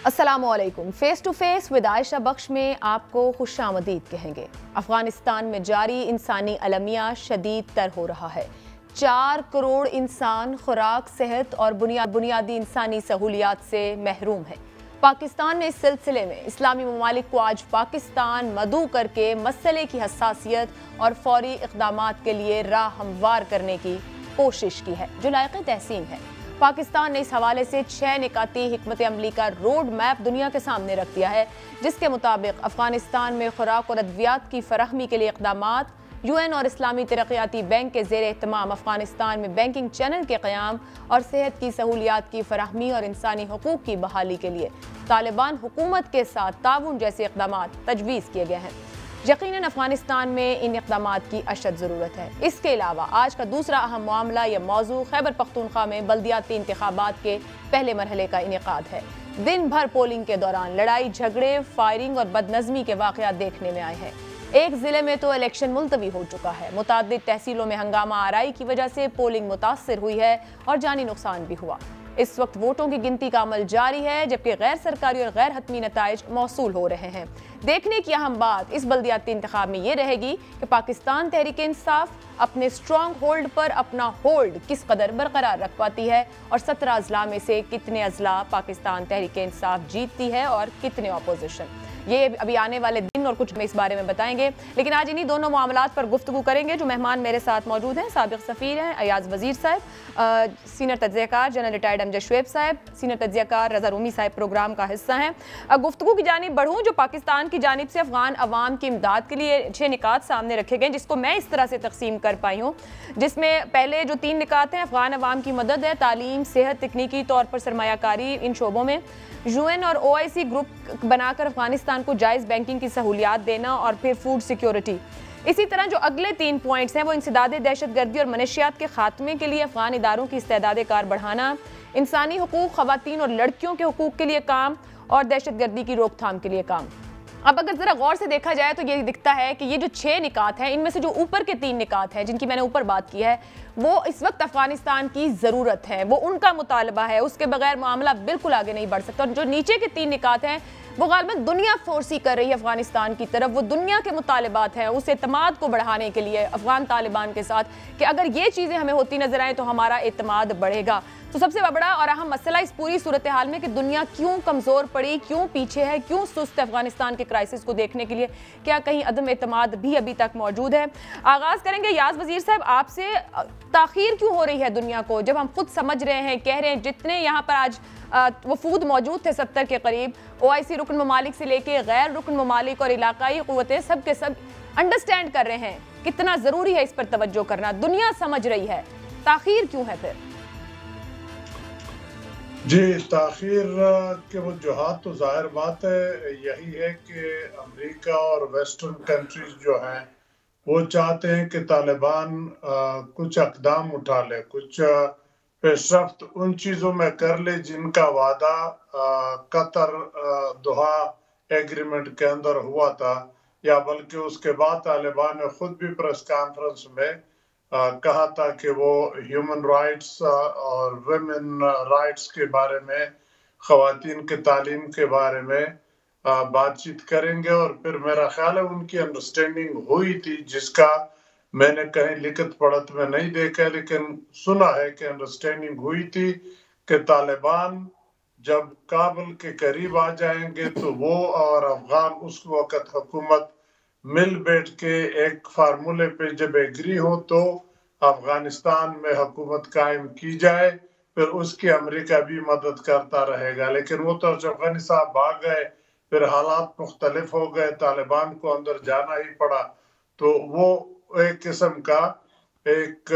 अस्सलामुअलैकुम। Face to face with Ayesha Bakhsh में आपको खुशामदीद कहेंगे। अफगानिस्तान में जारी इंसानी अलमिया शदीद तर हो रहा है। 4 करोड़ इंसान खुराक, सेहत और बुनियादी इंसानी सहूलियात से महरूम है। पाकिस्तान ने इस सिलसिले में इस्लामी ममालिक को आज पाकिस्तान मदऊ करके मसले की हसासियत और फौरी इक़दामात के लिए राह हमवार करने की कोशिश की है, जो लायक़ तहसीन है। पाकिस्तान ने इस हवाले से 6 निकाती हिकमत अमली का रोड मैप दुनिया के सामने रख दिया है, जिसके मुताबिक अफगानिस्तान में खुराक और अद्वियात की फराहमी के लिए इक़दामात, UN और इस्लामी तरक्याती बैंक के ज़ेर एहतमाम अफगानिस्तान में बैंकिंग चैनल के क़याम और सेहत की सहूलियात की फराहमी और इंसानी हकूक़ की बहाली के लिए तालिबान हुकूमत के साथ ताउन जैसे इक़दामात तजवीज़ किए गए हैं। यकीनन अफगानिस्तान में इन इक़दामात की अशद ज़रूरत है। इसके अलावा आज का दूसरा अहम मामला या मौजू खैबर पख्तूनख्वा में बल्दियाती इंतखाबात के पहले मरहले का इनेकाद है। दिन भर पोलिंग के दौरान लड़ाई झगड़े, फायरिंग और बदनज़मी के वाक़यात देखने में आए हैं। एक ज़िले में तो इलेक्शन मुलतवी हो चुका है। मुताद्दिद तहसीलों में हंगामा आराई की वजह से पोलिंग मुतासर हुई है और जानी नुकसान भी हुआ। इस वक्त वोटों की गिनती का अमल जारी है, जबकि गैर सरकारी और गैर हतमी नताइज मौसूल हो रहे हैं। देखने की अहम बात इस बल्दियाती इंतखाब में ये रहेगी कि पाकिस्तान तहरीक इंसाफ अपने स्ट्रॉन्ग होल्ड पर अपना होल्ड किस कदर बरकरार रख पाती है और 17 अजला में से कितने अजला पाकिस्तान तहरीक इंसाफ जीतती है और कितने अपोजिशन। ये अभी आने वाले दिन और कुछ में इस बारे में बताएंगे, लेकिन आज इन्हीं दोनों मामलात पर गुफ्तगू करेंगे। जो मेहमान मेरे साथ मौजूद हैं, साबिक सफ़ीर हैं अयाज वज़ीर साहब, सीनियर तज्ज़ियाकार जनरल रिटायर्ड अमजद शुएब साहब, सीनियर तज्ज़ियाकार रज़ा रूमी साहब प्रोग्राम का हिस्सा हैं। गुफ्तगू की जानिब बढ़ूँ, जो पाकिस्तान की जानिब से अफगान अवाम की इमदाद के लिए 6 निकात सामने रखे गए, जिसको मैं इस तरह से तकसीम कर पाई हूँ, जिसमें पहले जो 3 निकात हैं, अफगान अवाम की मदद है, तालीम, सेहत, तकनीकी तौर पर सरमायाकारी इन शोबों में। UN और OIC ग्रुप बनाकर अफगानिस्तान को जायज़ बैंकिंग की सहूलियात देना और फिर फूड सिक्योरिटी। इसी तरह जो अगले 3 पॉइंट्स हैं वो इंसदाद दहशतगर्दी और मनशियात के खात्मे के लिए अफगान इदारों की इस्तेदाद कार बढ़ाना, इंसानी हकूक़, ख़वातीन और लड़कियों के हकूक़ के लिए काम और दहशतगर्दी की रोकथाम के लिए काम। अब अगर ज़रा गौर से देखा जाए तो ये दिखता है कि ये जो 6 निकात हैं, इनमें से जो ऊपर के 3 निकात हैं जिनकी मैंने ऊपर बात की है, वो इस वक्त अफगानिस्तान की ज़रूरत है, वो उनका मुतालबा है, उसके बगैर मामला बिल्कुल आगे नहीं बढ़ सकता। और जो नीचे के 3 निकात हैं वो गालिबन दुनिया फोर्सी कर रही है अफगानिस्तान की तरफ, वो दुनिया के मुतालबात हैं उस एतमाद को बढ़ाने के लिए अफगान तालिबान के साथ, कि अगर ये चीज़ें हमें होती नजर आएँ तो हमारा एतमाद बढ़ेगा। तो सबसे बड़ा और अहम मसला इस पूरी सूरत हाल में कि दुनिया क्यों कमज़ोर पड़ी, क्यों पीछे है, क्यों सुस्त है अफगानिस्तान के क्राइसिस को देखने के लिए, क्या कहीं अदम एतमाद भी अभी तक मौजूद है। आगाज़ करेंगे याज वज़ीर साहब आपसे, ताख़ीर क्यों हो रही है दुनिया को, जब हम खुद समझ रहे हैं, कह रहे हैं, जितने यहाँ पर आज वफूद मौजूद थे 70 के करीब, OIC रुकन ममालिक से लेके गैर रुकन ममालिक और इलाकाई क़ुव्वतें सब के सब अंडरस्टैंड कर रहे हैं कितना ज़रूरी है इस पर तवज्जो करना, दुनिया समझ रही है, ताख़ीर क्यों है फिर? जी, ताख़ीर के वजूहात तो ज़ाहिर बात है यही है कि अमेरिका और वेस्टर्न कंट्रीज जो हैं वो चाहते हैं कि तालिबान कुछ अक़दाम उठा ले, कुछ पेशरफ्त उन चीज़ों में कर ले जिनका वादा कतर दोहा एग्रीमेंट के अंदर हुआ था, या बल्कि उसके बाद तालिबान ने खुद भी प्रेस कॉन्फ्रेंस में कहा था कि वो ह्यूमन राइट्स और वुमेन राइट्स के बारे में, ख़वातीन के तालीम के बारे में बातचीत करेंगे। और फिर मेरा ख्याल है उनकी अंडरस्टैंडिंग हुई थी, जिसका मैंने कहीं लिखत पढ़त में नहीं देखा, लेकिन सुना है कि अंडरस्टैंडिंग हुई थी कि तालिबान जब काबुल के करीब आ जाएंगे तो वो और अफगान उस वक़्त हुकूमत मिल बैठ के एक फार्मूले पे जब एग्री हो तो अफगानिस्तान में हुकूमत कायम की जाए, फिर उसकी अमेरिका भी मदद करता रहेगा। लेकिन वो तो जब गनी साहब भाग गए, फिर हालात मुख्तलिफ हो गए, तालिबान को अंदर जाना ही पड़ा। तो वो एक किस्म का एक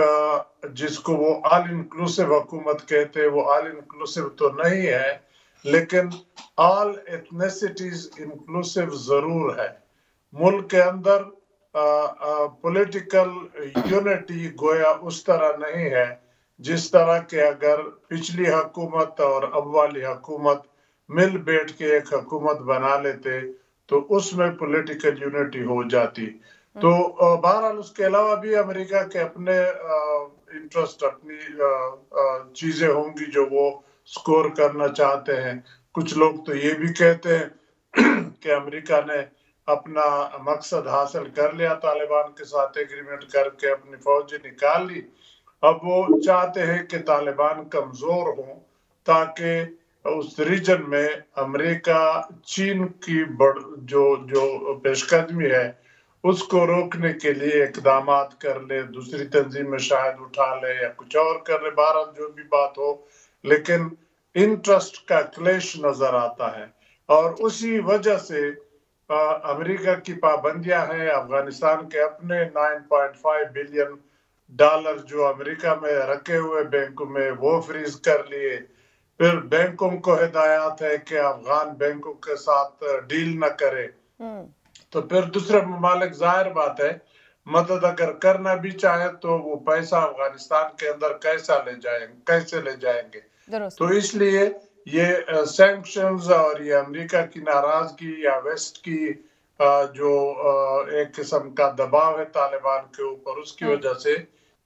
जिसको वो ऑल इंक्लूसिव हुकूमत कहते हैं, वो ऑल इंक्लूसिव तो नहीं है, लेकिन ऑल एथनिसिटीज इंक्लूसिव जरूर है। मुल्क के अंदर पॉलिटिकल यूनिटी गोया उस तरह नहीं है जिस तरह के अगर पिछली हुकूमत और अब वाली हुकूमत मिल बैठ के एक हुकूमत बना लेते तो उसमें पॉलिटिकल यूनिटी हो जाती। तो बहरहाल उसके अलावा भी अमेरिका के अपने इंटरेस्ट, अपनी चीजें होंगी जो वो स्कोर करना चाहते हैं। कुछ लोग तो ये भी कहते हैं कि अमेरिका ने अपना मकसद हासिल कर लिया, तालिबान के साथ एग्रीमेंट करके अपनी फौज निकाल ली। अब वो चाहते हैं कि तालिबान कमजोर हो ताकि उस रीजन में अमेरिका चीन की जो जो पेशकदमी है उसको रोकने के लिए इकदाम कर ले, दूसरी तंजीम में शायद उठा ले या कुछ और कर ले, भारत जो भी बात हो, लेकिन इंटरेस्ट का क्लेश नजर आता है। और उसी वजह से अमेरिका की पाबंदियां हैं। अफगानिस्तान के अपने 9.5 बिलियन डॉलर जो अमेरिका में रखे हुए बैंकों में वो फ्रीज कर लिए। फिर बैंकों को हिदायत है कि अफगान बैंकों के साथ डील न करे। तो फिर दूसरे ममालिक, जाहिर बात है, मदद अगर करना भी चाहे तो वो पैसा अफगानिस्तान के अंदर कैसे ले जाएंगे। तो इसलिए ये सैंक्शंस और ये अमेरिका की नाराजगी या वेस्ट की जो एक किस्म का दबाव है तालिबान के ऊपर, उसकी वजह से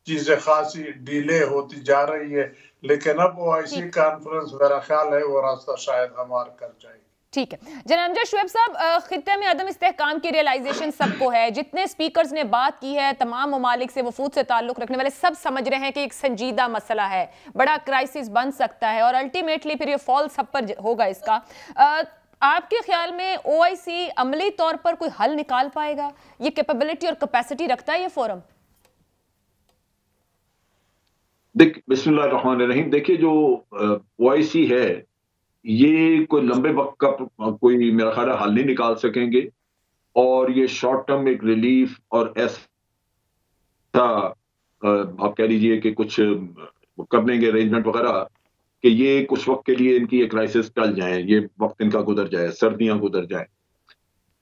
चीजें खासी डिले होती जा रही है। लेकिन अब OIC कॉन्फ्रेंस, मेरा ख्याल है वो रास्ता शायद हमार कर जाएगी। ठीक है जनाब शुएब साहब, खित्ते में अदम इस्तेहकाम की रियलाइजेशन सबको है। जितने स्पीकर्स ने बात की है, तमाम ममालिक से, वफूद से ताल्लुक रखने वाले सब समझ रहे हैं कि एक संजीदा मसला है, बड़ा क्राइसिस बन सकता है और अल्टीमेटली फिर ये फॉल सब पर होगा इसका। आपके ख्याल में OIC अमली तौर पर कोई हल निकाल पाएगा? ये कैपेबिलिटी और कैपेसिटी रखता है ये फोरम? बिस्मिल्लाहिर्रहमानिर्रहीम। देखिए, जो OIC है ये कोई लंबे वक्त का कोई मेरा ख्याल हल नहीं निकाल सकेंगे, और ये शॉर्ट टर्म एक रिलीफ और ऐसा आप कह लीजिए कि कुछ कर लेंगे अरेंजमेंट वगैरह कि ये कुछ वक्त के लिए इनकी ये क्राइसिस टल जाए, ये वक्त इनका गुजर जाए, सर्दियां गुजर जाए।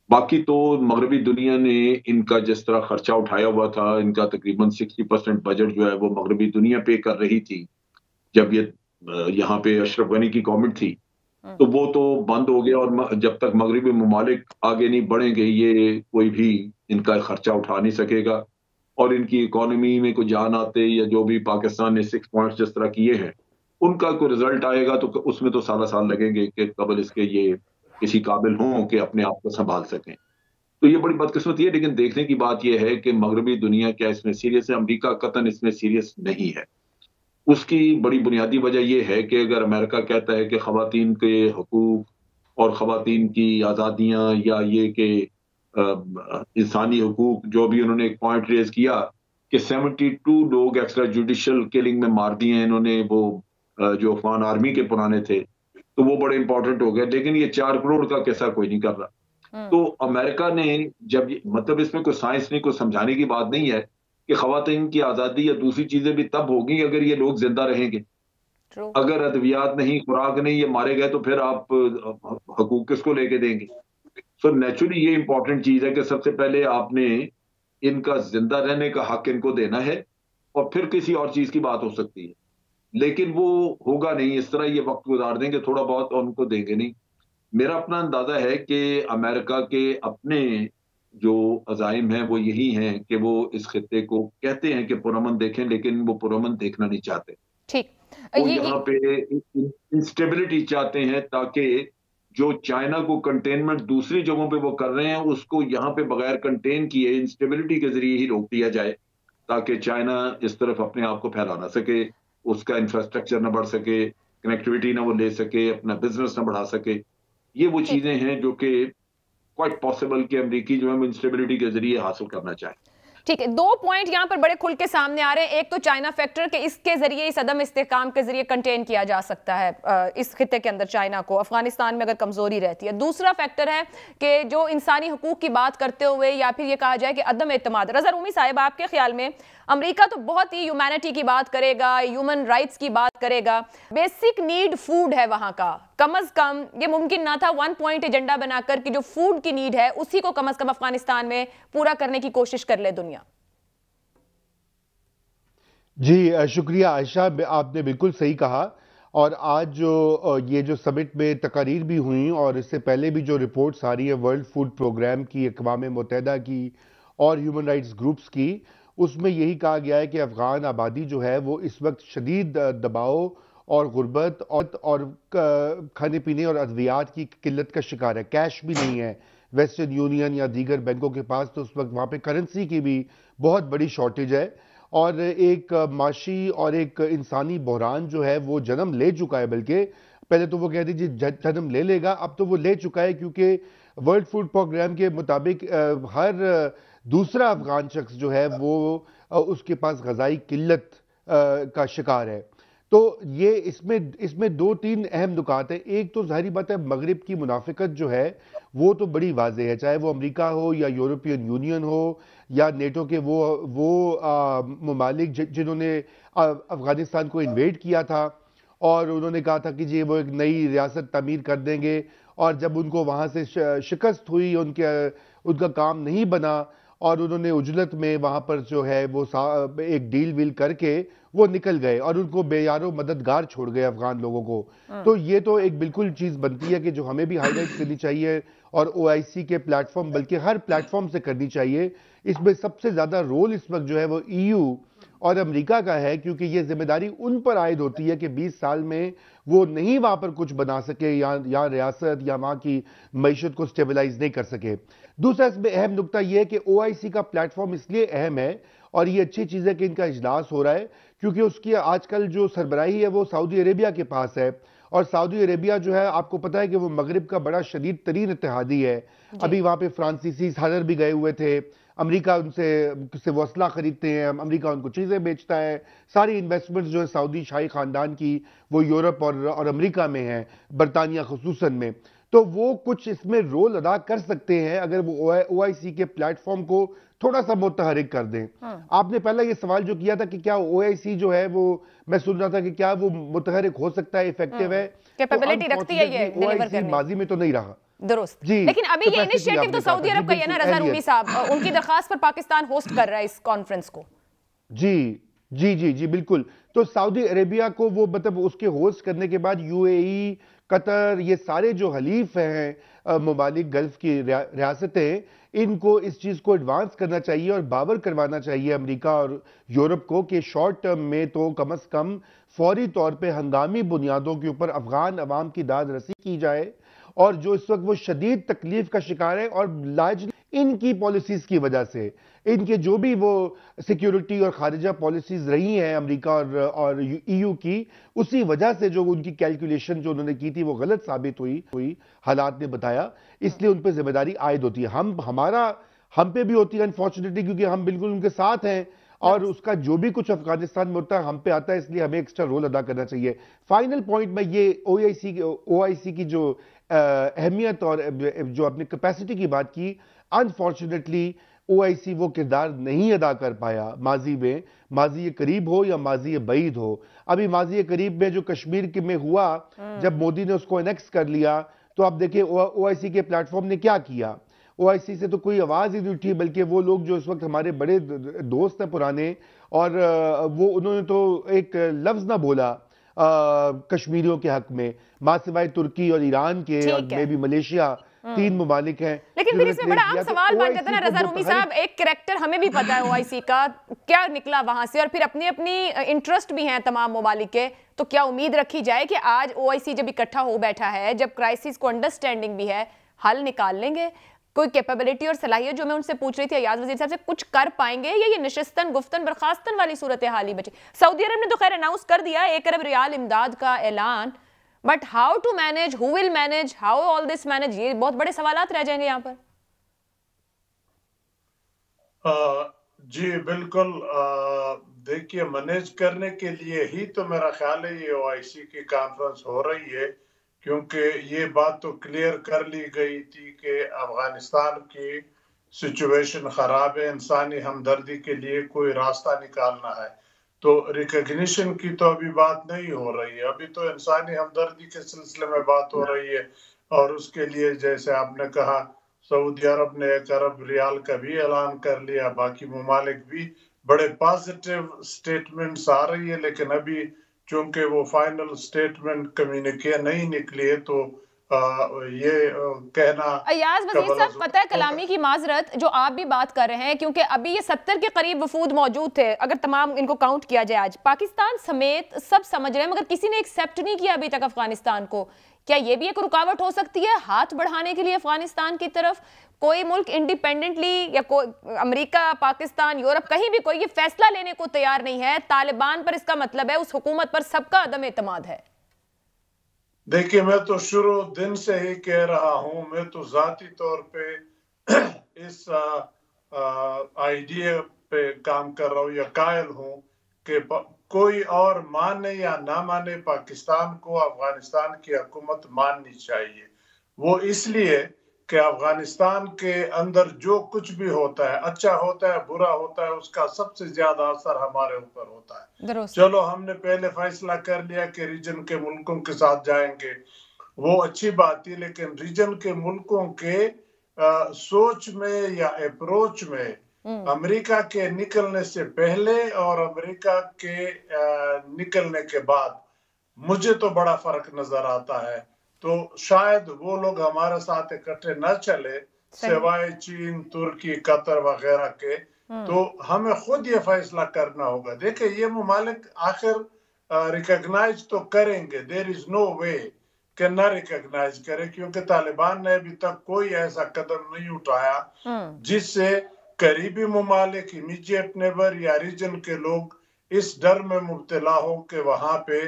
बाकी तो मगरबी दुनिया ने इनका जिस तरह खर्चा उठाया हुआ था, इनका तकरीबन 60% बजट जो है वो मगरबी दुनिया पे कर रही थी जब ये यहाँ पे अशरफ गनी की गवर्नमेंट थी, तो वो तो बंद हो गया। और जब तक मगरबी ममालिक आगे नहीं बढ़ेंगे ये कोई भी इनका खर्चा उठा नहीं सकेगा। और इनकी इकोनॉमी में कोई जान आते या जो भी पाकिस्तान ने 6 पॉइंट्स जिस तरह किए हैं उनका कोई रिजल्ट आएगा तो उसमें तो साल लगेंगे कि कबल इसके ये किसी काबिल हों कि अपने आप को संभाल सकें। तो ये बड़ी बदकिस्मती है। लेकिन देखने की बात यह है कि मगरबी दुनिया क्या इसमें सीरियस है? अमेरिका कतन इसमें सीरियस नहीं है। उसकी बड़ी बुनियादी वजह यह है कि अगर अमेरिका कहता है कि खवातीन के हकूक और खवातीन की आज़ादियां या ये कि इंसानी हकूक, जो भी उन्होंने एक पॉइंट रेज किया कि 72 लोग एक्स्ट्रा जुडिशियल किलिंग में मार दिए हैं इन्होंने, वो जो अफगान आर्मी के पुराने थे, तो वो बड़े इंपॉर्टेंट हो गए। लेकिन ये 4 करोड़ का किस्सा कोई नहीं कर रहा। तो अमेरिका ने जब मतलब इसमें कोई साइंस नहीं, कोई समझाने की बात नहीं है कि खवातीन की आज़ादी या दूसरी चीजें भी तब होगी अगर ये लोग जिंदा रहेंगे। अगर अद्वियात नहीं, खुराक नहीं, ये मारे गए तो फिर आप हकूक किसको लेके देंगे? सो नेचुरली ये इंपॉर्टेंट चीज है कि सबसे पहले आपने इनका जिंदा रहने का हक इनको देना है और फिर किसी और चीज की बात हो सकती है। लेकिन वो होगा नहीं, इस तरह ये वक्त गुजार देंगे थोड़ा बहुत और उनको देंगे नहीं। मेरा अपना अंदाजा है कि अमेरिका के अपने जो अजाइम हैं वो यही हैं कि वो इस खित्ते को कहते हैं कि पुरअमन देखें, लेकिन वो पुरअमन देखना नहीं चाहते। ठीक, वो यहाँ पे इंस्टेबिलिटी चाहते हैं ताकि जो चाइना को कंटेनमेंट दूसरी जगहों पे वो कर रहे हैं उसको यहाँ पे बगैर कंटेन किए इंस्टेबिलिटी के जरिए ही रोक दिया जाए, ताकि चाइना इस तरफ अपने आप को फैला ना सके, उसका इंफ्रास्ट्रक्चर ना बढ़ सके, कनेक्टिविटी ना वो ले सके, अपना बिजनेस ना बढ़ा सके। ये वो चीजें हैं जो कि क्वाइट पॉसिबल कि अमेरिकी जो है इंस्टेबिलिटी के जरिए हासिल करना चाहे। ठीक है, 2 पॉइंट यहां पर बड़े खुल के सामने आ रहे हैं। एक तो चाइना फैक्टर के इसके जरिए, इस अदम इस्तेहकाम के जरिए कंटेन किया जा सकता है इस खित्ते के अंदर चाइना को, अफगानिस्तान में अगर कमजोरी रहती है। दूसरा फैक्टर है कि जो इंसानी हकूक की बात करते हुए या फिर ये कहा जाए कि अदम एतमाद। रज़ा रूमी साहिब, आपके ख्याल में अमेरिका तो बहुत ही ह्यूमैनिटी की बात करेगा, ह्यूमन राइट्स की बात करेगा, बेसिक नीड फूड है वहां का, कम अज कम ये मुमकिन ना था 1 पॉइंट एजेंडा बनाकर कि जो फूड की नीड है उसी को कम अज कम अफगानिस्तान में पूरा करने की कोशिश कर ले दुनिया? जी शुक्रिया आयशा, आपने बिल्कुल सही कहा। और आज जो ये जो समिट में तकारीर भी हुई और इससे पहले भी जो रिपोर्ट्स आ रही है वर्ल्ड फूड प्रोग्राम की, अक़वाम मुत्तहिदा की और ह्यूमन राइट्स ग्रुप्स की, उसमें यही कहा गया है कि अफ़गान आबादी जो है वो इस वक्त शदीद दबाव और गुर्बत और खाने पीने और अद्वियात की किल्लत का शिकार है। कैश भी नहीं है वेस्टर्न यूनियन या दीगर बैंकों के पास, तो उस वक्त वहाँ पे करेंसी की भी बहुत बड़ी शॉर्टेज है और एक माशी और एक इंसानी बहरान जो है वो जन्म ले चुका है। बल्कि पहले तो वो कह दीजिए जन्म ले लेगा, अब तो वो ले चुका है, क्योंकि वर्ल्ड फूड प्रोग्राम के मुताबिक हर दूसरा अफगान शख्स जो है वो उसके पास ग़िज़ाई किल्लत का शिकार है। तो ये इसमें दो तीन अहम नुकात हैं। एक तो जाहिर बात है मगरिब की मुनाफिकत जो है वो तो बड़ी वाज़ेह है, चाहे वो अमेरिका हो या यूरोपियन यूनियन हो या नेटो के वो ममालिक जिन्होंने अफगानिस्तान को इन्वेड किया था और उन्होंने कहा था कि जी वो एक नई रियासत तामीर कर देंगे, और जब उनको वहाँ से शिकस्त हुई, उनका काम नहीं बना और उन्होंने उजलत में वहाँ पर जो है वो एक डील वील करके वो निकल गए और उनको बेयारो मददगार छोड़ गए अफगान लोगों को। तो ये तो एक बिल्कुल चीज़ बनती है कि जो हमें भी हाईलाइट करनी चाहिए और OIC के प्लेटफॉर्म, बल्कि हर प्लेटफॉर्म से करनी चाहिए। इसमें सबसे ज़्यादा रोल इस वक्त जो है वो EU और अमेरिका का है, क्योंकि ये जिम्मेदारी उन पर आयद होती है कि 20 साल में वो नहीं वहाँ पर कुछ बना सके या रियासत या वहाँ की मईशत को स्टेबलाइज नहीं कर सके। दूसरा इसमें अहम नुकता यह है कि OIC का प्लेटफॉर्म इसलिए अहम है और ये अच्छी चीज़ है कि इनका इजलास हो रहा है, क्योंकि उसकी आजकल जो सरबराही है वो सऊदी अरेबिया के पास है, और सऊदी अरेबिया जो है आपको पता है कि वो मगरिब का बड़ा शदीद तरीन इत्तेहादी है। अभी वहाँ पे फ्रांसीसी सदर भी गए हुए थे, अमेरिका उनसे वो असला खरीदते हैं, अमेरिका उनको चीज़ें बेचता है, सारी इन्वेस्टमेंट्स जो है सऊदी शाही ख़ानदान की वो यूरोप और अमेरिका में है, बरतानिया खुसूसन में। तो वो कुछ इसमें रोल अदा कर सकते हैं अगर वो OIC के प्लेटफॉर्म को थोड़ा सा मुतहरिक कर दें। आपने पहला ये सवाल जो किया था कि क्या OIC जो है वो, मैं सुन रहा था कि क्या वो मुतहरिक हो सकता है, इफेक्टिव है, कैपेबिलिटी रखती है ये डिलीवर करने की। माजी में तो नहीं रहा दुरुस्त जी, लेकिन अभी ये इनिशिएटिव तो सऊदी अरब का है ना रज़ा रूमी साहब, उनकी दरखास्त पर पाकिस्तान होस्ट कर रहा है इस कॉन्फ्रेंस को। जी बिल्कुल। तो सऊदी अरेबिया को वो मतलब उसके होस्ट करने के बाद UAE, कतर, ये सारे जो हलीफ हैं ममालिक गल्फ की रियासतें, इनको इस चीज़ को एडवांस करना चाहिए और बावर करवाना चाहिए अमेरिका और यूरोप को कि शॉर्ट टर्म में तो कम अज़ कम फौरी तौर पे हंगामी बुनियादों के ऊपर अफगान अवाम की दाद रसी की जाए, और जो इस वक्त वो शदीद तकलीफ का शिकार है और लार्जली इनकी पॉलिसीज़ की वजह से, इनके जो भी वो सिक्योरिटी और खारिजा पॉलिसीज़ रही हैं अमेरिका और EU की, उसी वजह से जो उनकी कैलकुलेशन जो उन्होंने की थी वो गलत साबित हुई हालात ने बताया, इसलिए उन पर जिम्मेदारी आयद होती है। हम पे भी होती है अनफॉर्चुनेटली, क्योंकि हम बिल्कुल उनके साथ हैं और उसका जो भी कुछ अफगानिस्तान में होता है हम पे आता है, इसलिए हमें एक्स्ट्रा रोल अदा करना चाहिए। फाइनल पॉइंट में ये OIC की जो अहमियत और जो अपनी कैपेसिटी की बात की, अनफॉर्चुनेटली OIC वो किरदार नहीं अदा कर पाया माजी में, माजी ये करीब हो या माजी ये बईद हो। अभी माजी ये करीब में जो कश्मीर में हुआ, जब मोदी ने उसको एनेक्स कर लिया, तो आप देखिए OIC के प्लेटफॉर्म ने क्या किया। OIC से तो कोई आवाज़ ही नहीं उठी, बल्कि वो लोग जो इस वक्त हमारे बड़े दोस्त हैं पुराने, और वो उन्होंने तो एक लफ्ज़ ना बोला कश्मीरियों के हक में, मां सिवाय तुर्की और ईरान के और मे भी मलेशिया, 3 ममालिक हैं। लेकिन फिर इसमें बड़ा आम सवाल बन जाता है ना रज़ा रूमी साहब, एक कैरेक्टर हमें भी पता है OIC का क्या निकला वहां से, और फिर अपनी अपनी इंटरेस्ट भी हैं तमाम ममालिक के, तो क्या उम्मीद रखी जाए कि आज OIC जब इकट्ठा हो बैठा है, जब क्राइसिस को अंडरस्टैंडिंग भी है, हल निकाल लेंगे? कोई कैपेबिलिटी और सलाहियत जो मैं उनसे पूछ रही थी अयाज वजीर साहब से, कुछ कर पाएंगे या ये नशिस्तन गुफ्तन बर्खास्तन वाली सूरत हाल ही बची? सऊदी अरब ने तो खैर अनाउंस कर दिया 1 अरब रियाल इमदाद का ऐलान, but how to manage, who will manage, how all this manage, ये बहुत बड़े सवालात रह जाएंगे यहाँ पर। जी बिल्कुल, देखिए मैनेज करने के लिए ही तो मेरा ख्याल है ये OIC की कॉन्फ्रेंस हो रही है, क्योंकि ये बात तो क्लियर कर ली गई थी कि अफगानिस्तान की सिचुएशन खराब है, इंसानी हमदर्दी के लिए कोई रास्ता निकालना है। तो रिकॉग्निशन की तो अभी बात नहीं हो रही है, अभी तो इंसानी हमदर्दी के सिलसिले में बात हो रही है, और उसके लिए जैसे आपने कहा सऊदी अरब ने 1 अरब रियाल का भी ऐलान कर लिया, बाकी ममालिक भी बड़े पॉजिटिव स्टेटमेंट्स आ रही है, लेकिन अभी चूंकि वो फाइनल स्टेटमेंट कम्युनिके नहीं निकली है, तो ये कहना अयाज वजीर साहब, पता है कलामी की माजरत जो आप भी बात कर रहे हैं, क्योंकि अभी ये 70 के करीब वफूद मौजूद थे, अगर तमाम इनको काउंट किया जाए आज, पाकिस्तान समेत सब समझ रहे हैं, मगर किसी ने एक्सेप्ट नहीं किया अभी तक अफगानिस्तान को। क्या ये भी एक रुकावट हो सकती है हाथ बढ़ाने के लिए अफगानिस्तान की तरफ? कोई मुल्क इंडिपेंडेंटली या कोई अमेरिका, पाकिस्तान, यूरोप, कहीं भी कोई ये फैसला लेने को तैयार नहीं है तालिबान पर, इसका मतलब है उस हुकूमत पर सबका अदम एतमाद है। देखिए, मैं तो शुरू दिन से ही कह रहा हूं, मैं तो जाती तौर पे इस आइडिया पे काम कर रहा हूं या कायल हूं कि कोई और माने या ना माने, पाकिस्तान को अफगानिस्तान की हुकूमत माननी चाहिए। वो इसलिए कि अफगानिस्तान के अंदर जो कुछ भी होता है, अच्छा होता है, बुरा होता है, उसका सबसे ज्यादा असर हमारे ऊपर होता है। चलो, हमने पहले फैसला कर लिया कि रीजन के मुल्कों के साथ जाएंगे, वो अच्छी बात थी, लेकिन रीजन के मुल्कों के सोच में या अप्रोच में अमेरिका के निकलने से पहले और अमेरिका के निकलने के बाद मुझे तो बड़ा फर्क नजर आता है। तो शायद वो लोग हमारे साथ इकट्ठे न चले, सिवाय चीन, तुर्की, कतर वगैरह के। तो हमें खुद ये फैसला करना होगा। देखिए, ये ममालिक आखिर रिकॉग्नाइज तो करेंगे, देयर इज नो वे कि न रिकॉग्नाइज करे, क्योंकि तालिबान ने अभी तक कोई ऐसा कदम नहीं उठाया जिससे करीबी ममालिक, इमीडिएट नेबर या रीजन के लोग इस डर में मुब्तला हो कि वहां पे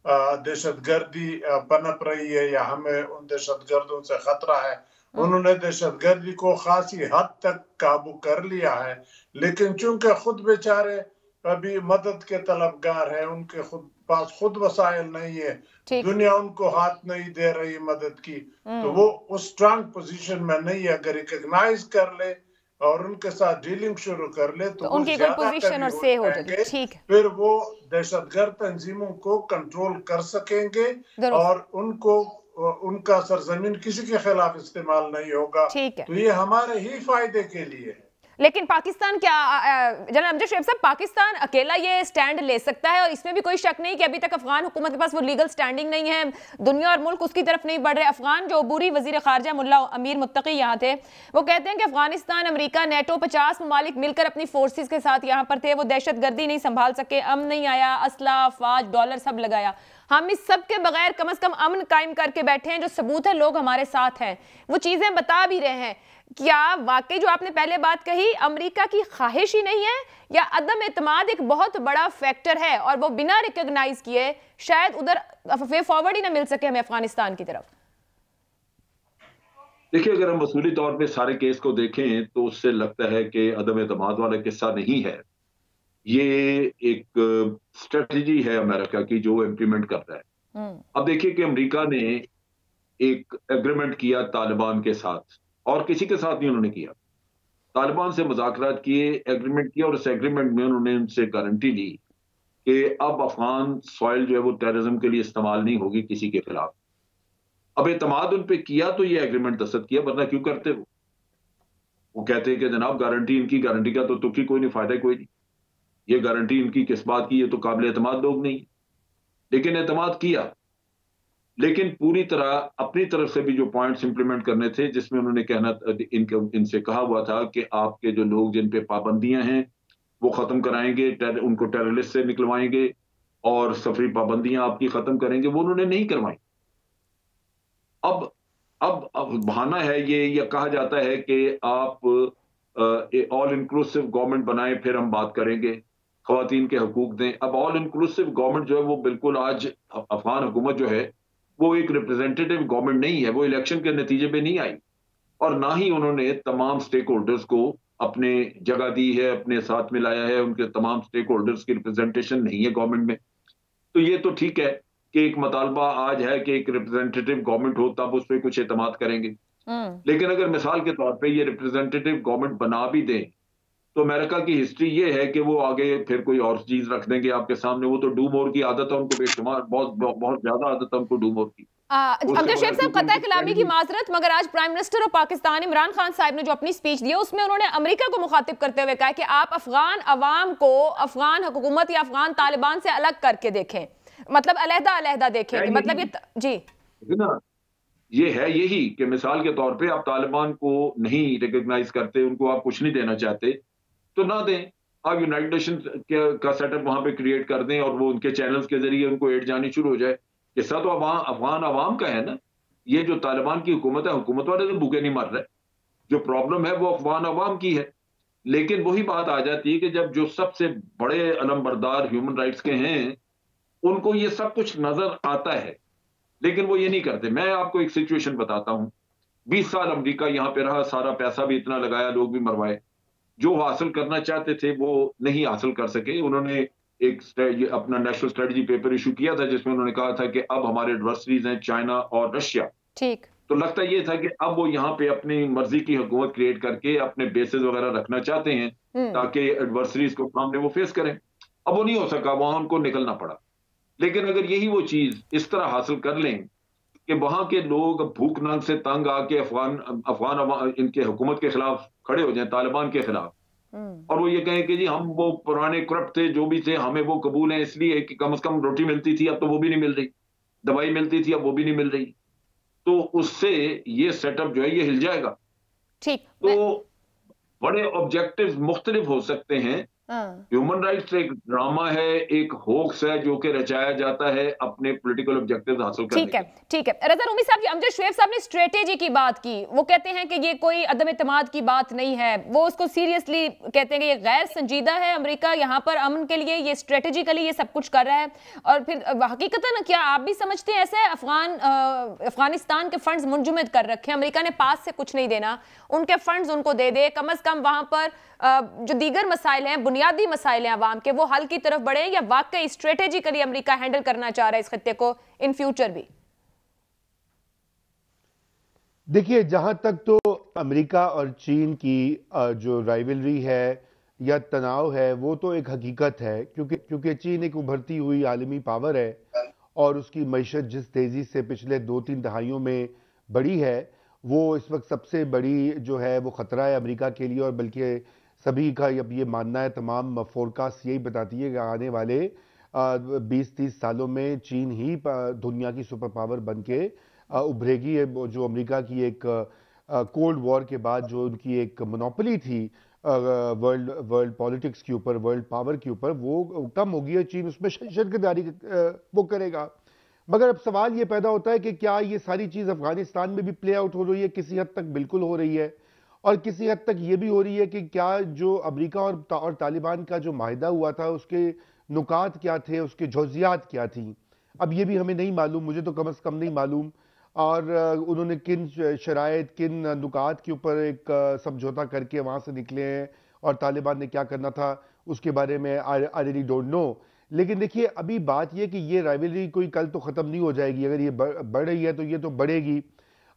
दहशतगर्दी पनप रही है या हमें उन दहशतगर्दों से खतरा है। उन्होंने दहशतगर्दी को खासी हद तक काबू कर लिया है, लेकिन चूंकि खुद बेचारे अभी मदद के तलबगार हैं, उनके पास खुद वसाइल नहीं है, दुनिया उनको हाथ नहीं दे रही मदद की, तो वो उस स्ट्रांग पोजीशन में नहीं है। अगर रिकॉग्नाइज कर ले और उनके साथ डीलिंग शुरू कर ले तो उनकी कोई पोजीशन और से हो जाएगी, ठीक है। फिर वो दहशतगर्द तंजीमों को कंट्रोल कर सकेंगे और उनको उनका सरजमीन किसी के खिलाफ इस्तेमाल नहीं होगा। तो ये हमारे ही फायदे के लिए है। लेकिन पाकिस्तान क्या, जनरल अमजद शरीफ साहब, पाकिस्तान अकेला ये स्टैंड ले सकता है? और इसमें भी कोई शक नहीं कि अभी तक अफगान हुकूमत के पास वो लीगल स्टैंडिंग नहीं है, दुनिया और मुल्क उसकी तरफ नहीं बढ़ रहे। अफगान जो अबूरी वजीर खारजा मुल्ला अमीर मुत्तकी यहाँ थे, वो कहते हैं कि अफगानिस्तान, अमेरिका, नेटो, 50 ममालिक मिलकर अपनी फोर्सेज के साथ यहाँ पर थे, वो दहशतगर्दी नहीं संभाल सके, अमन नहीं आया, असला, अफवाज, डॉलर सब लगाया। हम इस सब के बगैर कम से कम अमन कायम करके बैठे हैं, जो सबूत है लोग हमारे साथ हैं, वो चीजें बता भी रहे हैं। क्या वाकई जो आपने पहले बात कही अमेरिका की ख्वाहिश ही नहीं है, या अदम एतमाद एक बहुत बड़ा फैक्टर है और वो बिना रिकॉग्नाइज किए शायद उधर वे फॉरवर्ड ही ना मिल सके हमें अफगानिस्तान की तरफ? देखिए, अगर हम वसूली तौर पे सारे केस को देखें तो उससे लगता है कि अदम एतमाद वाला किस्सा नहीं है। ये एक स्ट्रेटजी है अमेरिका की जो इम्प्लीमेंट करता है। अब देखिए कि अमेरिका ने एक एग्रीमेंट किया तालिबान के साथ, और किसी के साथ नहीं उन्होंने किया। तालिबान से मुज़ाकरात किए, एग्रीमेंट किया, और उस एग्रीमेंट में उन्होंने उनसे गारंटी ली कि अब अफगान सॉइल जो है वो टेररिज्म के लिए इस्तेमाल नहीं होगी किसी के खिलाफ। अब एतमाद उन पे किया तो ये एग्रीमेंट दस्तखत किया, वरना क्यों करते वो कहते हैं कि जनाब गारंटी, इनकी गारंटी का तो तुकी कोई नहीं, फायदा कोई नहीं, ये गारंटी इनकी किस बात की, ये तो काबिल एतमाद लोग नहीं। लेकिन एतमाद किया, लेकिन पूरी तरह अपनी तरफ से भी जो पॉइंट्स इंप्लीमेंट करने थे, जिसमें उन्होंने कहना इनसे कहा हुआ था कि आपके जो लोग जिन पे पाबंदियां हैं वो खत्म कराएंगे, उनको टेररिस्ट से निकलवाएंगे और सफरी पाबंदियां आपकी खत्म करेंगे, वो उन्होंने नहीं करवाई। अब बहाना है ये, या कहा जाता है कि आप ऑल इंक्लूसिव गवर्नमेंट बनाएं, फिर हम बात करेंगे, खवातीन के हकूक दें। अब ऑल इंक्लूसिव गवर्नमेंट जो है वो बिल्कुल आज अफगान हुकूमत जो है वो एक रिप्रेजेंटेटिव गवर्नमेंट नहीं है, वो इलेक्शन के नतीजे पे नहीं आई, और ना ही उन्होंने तमाम स्टेक होल्डर्स को अपने जगह दी है, अपने साथ मिलाया है, उनके तमाम स्टेक होल्डर्स की रिप्रेजेंटेशन नहीं है गवर्नमेंट में। तो ये तो ठीक है कि एक मुतालबा आज है कि एक रिप्रेजेंटेटिव गवर्नमेंट हो, तब उस पर कुछ एतमाद करेंगे। लेकिन अगर मिसाल के तौर पे ये रिप्रेजेंटेटिव गवर्नमेंट बना भी दें तो अमेरिका की हिस्ट्री ये है कि वो आगे फिर कोई और चीज रख देंगे आपके सामने। वो तो डू मोर की आदत है उनको, बेशुमार बहुत ज्यादा आदत है उनको डू मोर की। अमजद शरीफ साहब, कतई कलामी की माजरत, मगर आज प्राइम मिनिस्टर और पाकिस्तान इमरान खान साहब ने जो अपनी स्पीच दी है उसमें उन्होंने अमेरिका को मुखातिब करते हुए कहा कि आप अफगान अवाम को अफगान हुकूमत या अफगान तालिबान से अलग करके देखें, मतलब अलहदा अलहदा देखें, मतलब ये जी ये है यही कि मिसाल के तौर पे आप तालिबान को नहीं रिकॉग्नाइज करते, उनको आप कुछ नहीं देना चाहते, तो ना दें। आप यूनाइटेड नेशन का सेटअप वहां पे क्रिएट कर दें और वो उनके चैनल्स के जरिए उनको एड जानी शुरू हो जाए। हिस्सा तो अफगान अवाम का है ना। ये जो तालिबान की हुकूमत है, हुकूमत वाले तो भूखे नहीं मर रहे। जो प्रॉब्लम है वो अफगान अवाम की है। लेकिन वही बात आ जाती है कि जब जो सबसे बड़े अलमबरदार ह्यूमन राइट्स के हैं, उनको ये सब कुछ नजर आता है, लेकिन वो ये नहीं करते। मैं आपको एक सिचुएशन बताता हूं। 20 साल अमेरिका यहां पे रहा, सारा पैसा भी इतना लगाया, लोग भी मरवाए। जो हासिल करना चाहते थे वो नहीं हासिल कर सके। उन्होंने एक अपना नेशनल स्ट्रेटजी पेपर इशू किया था जिसमें उन्होंने कहा था कि अब हमारे एडवर्सरीज हैं चाइना और रशिया। ठीक। तो लगता ये था कि अब वो यहाँ पे अपनी मर्जी की हुकूमत क्रिएट करके अपने बेसेस वगैरह रखना चाहते हैं ताकि एडवर्सरीज को सामने वो फेस करें। अब वो नहीं हो सका, वहां उनको निकलना पड़ा। लेकिन अगर यही वो चीज इस तरह हासिल कर लें कि वहां के लोग भूख नंग से तंग आके अफगान इनके हुकूमत के खिलाफ खड़े हो जाएं, तालिबान के खिलाफ, और वो ये कहें कि जी हम वो पुराने करप्ट थे, जो भी थे, हमें वो कबूल है इसलिए कि कम से कम रोटी मिलती थी, अब तो वो भी नहीं मिल रही, दवाई मिलती थी, अब वो भी नहीं मिल रही, तो उससे ये सेटअप जो है ये हिल जाएगा। ठीक। तो बड़े ऑब्जेक्टिव्स मुख्तलिफ हो सकते हैं। ह्यूमन राइट्स एक ड्रामा है, एक होक्स है जो कि रचाया जाता है अपने पॉलिटिकल ऑब्जेक्टिव्स हासिल करने के लिए। ठीक है। रज़ा रूमी साहब, अमजद शुएब साहब ने स्ट्रेटेजी की बात की। वो कहते हैं कि ये कोई अदम इत्तेमाद की बात नहीं है, वो उसको सीरियसली कहते हैं कि ये गैर संजीदा है। अमेरिका यहाँ पर अमन के लिए ये स्ट्रेटेजिकली ये सब कुछ कर रहा है। और फिर हकीकतन क्या आप भी समझते हैं ऐसा है? अफगानिस्तान के फंड्स मुंजमद कर रखे हैं, अमेरिका ने पास से कुछ नहीं देना, उनके फंड्स उनको दे दे, कम से कम वहां पर जो दीगर मसाइल हैं, बुनियादी मसाइल हैं अवाम के, वो हल की तरफ बढ़े, या वाकई स्ट्रेटेजिकली अमेरिका हैंडल करना चाह रहा है इस खत्ते को इन फ्यूचर भी? देखिए, जहां तक तो अमेरिका और चीन की जो राइवलरी है या तनाव है वो तो एक हकीकत है, क्योंकि चीन एक उभरती हुई आलमी पावर है और उसकी मईशत जिस तेजी से पिछले 2-3 दहाइयों में बढ़ी है, वो इस वक्त सबसे बड़ी जो है वो खतरा है अमेरिका के लिए। और बल्कि सभी का अब ये मानना है, तमाम फोरकास्ट यही बताती है कि आने वाले 20-30 सालों में चीन ही दुनिया की सुपर पावर बन के उभरेगी। जो अमेरिका की एक कोल्ड वॉर के बाद जो उनकी एक मोनोपोली थी वर्ल्ड पॉलिटिक्स के ऊपर, वर्ल्ड पावर के ऊपर, वो कम होगी है। चीन उसमें शरकतदारी वो करेगा। मगर अब सवाल ये पैदा होता है कि क्या ये सारी चीज़ अफगानिस्तान में भी प्ले आउट हो रही है? किसी हद तक बिल्कुल हो रही है, और किसी हद तक ये भी हो रही है कि क्या जो अमेरिका और तालिबान का जो माहिदा हुआ था उसके नुकात क्या थे, उसके जोजियात क्या थी, अब ये भी हमें नहीं मालूम, मुझे तो कम से कम नहीं मालूम। और उन्होंने किन शराइत, किन नुकात के ऊपर एक समझौता करके वहाँ से निकले हैं, और तालिबान ने क्या करना था उसके बारे में आई रियली डोंट नो। लेकिन देखिए, अभी बात यह कि ये राइवलरी कोई कल तो ख़त्म नहीं हो जाएगी। अगर ये बढ़ रही है तो ये तो बढ़ेगी।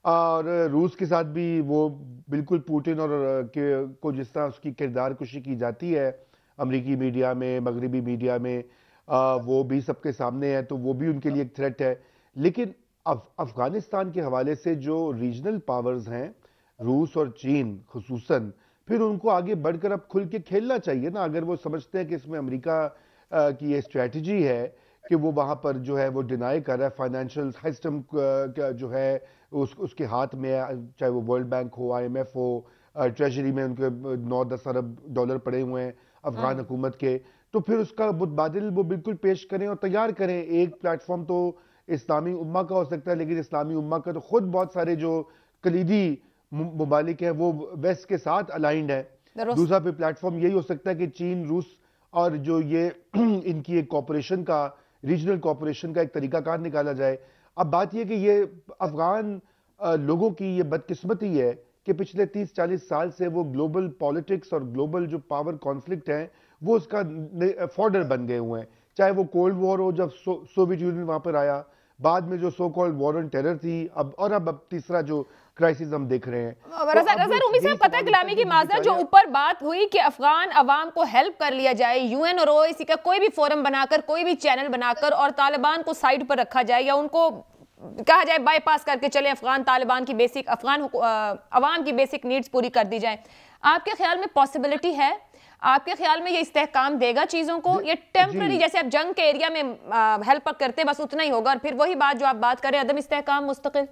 और रूस के साथ भी वो बिल्कुल पुतिन और को जिस तरह उसकी किरदार कुशी की जाती है अमरीकी मीडिया में, मगरबी मीडिया में, वो भी सबके सामने है, तो वो भी उनके लिए एक थ्रेट है। लेकिन अफगानिस्तान के हवाले से जो रीजनल पावर्स हैं, रूस और चीन खुसूसन, फिर उनको आगे बढ़कर अब खुल के खेलना चाहिए ना। अगर वो समझते हैं कि इसमें अमेरिका की ये स्ट्रैटेजी है कि वो वहाँ पर जो है वो डिनाई कर रहा है, फाइनेंशियल सिस्टम जो है उसके हाथ में है, चाहे वो वर्ल्ड बैंक हो, IMF हो, ट्रेजरी में उनके 9-10 अरब डॉलर पड़े हुए हैं अफगान हुकूमत के, तो फिर उसका मुतबादिल वो बिल्कुल पेश करें और तैयार करें। एक प्लेटफॉर्म तो इस्लामी उम्मा का हो सकता है, लेकिन इस्लामी उम्मा का तो खुद बहुत सारे जो कलीदी मुमालिक हैं वो वेस्ट के साथ अलाइंड है। दूसरा फिर प्लेटफॉर्म यही हो सकता है कि चीन, रूस और जो ये इनकी एक कॉपरेशन का, रीजनल कॉपरेशन का एक तरीकाकार निकाला जाए। अब बात यह कि ये अफगान लोगों की ये बदकिस्मती है कि पिछले 30-40 साल से वो ग्लोबल पॉलिटिक्स और ग्लोबल जो पावर कॉन्फ्लिक्ट हैं वो उसका फॉर्डर बन गए हुए हैं। चाहे वो कोल्ड वॉर हो, जब सोवियत यूनियन वहां पर आया, बाद में जो so called war on terror थी, अब तीसरा जो क्राइसिस हम देख रहे हैं। रज़ा रूमी साहब, पता है गुलामी की माजरत जो ऊपर बात हुई कि अफगान अवाम को हेल्प कर लिया जाए, UN और OIC का कोई भी फोरम बनाकर, कोई भी चैनल बनाकर, और तालिबान को साइड पर रखा जाए या उनको कहा जाए बाईपास करके चले, अफगान तालिबान की बेसिक, अफगान अवाम की बेसिक नीड्स पूरी कर दी जाए, आपके ख्याल में पॉसिबिलिटी है? आपके ख्याल में ये इस्तेहकाम देगा चीजों को? ये टेम्पररी, जैसे आप जंग के एरिया में हेल्प करते बस उतना ही होगा, और फिर वही बात जो आप बात करें, अदम इस्तेहकाम मुस्तकिल?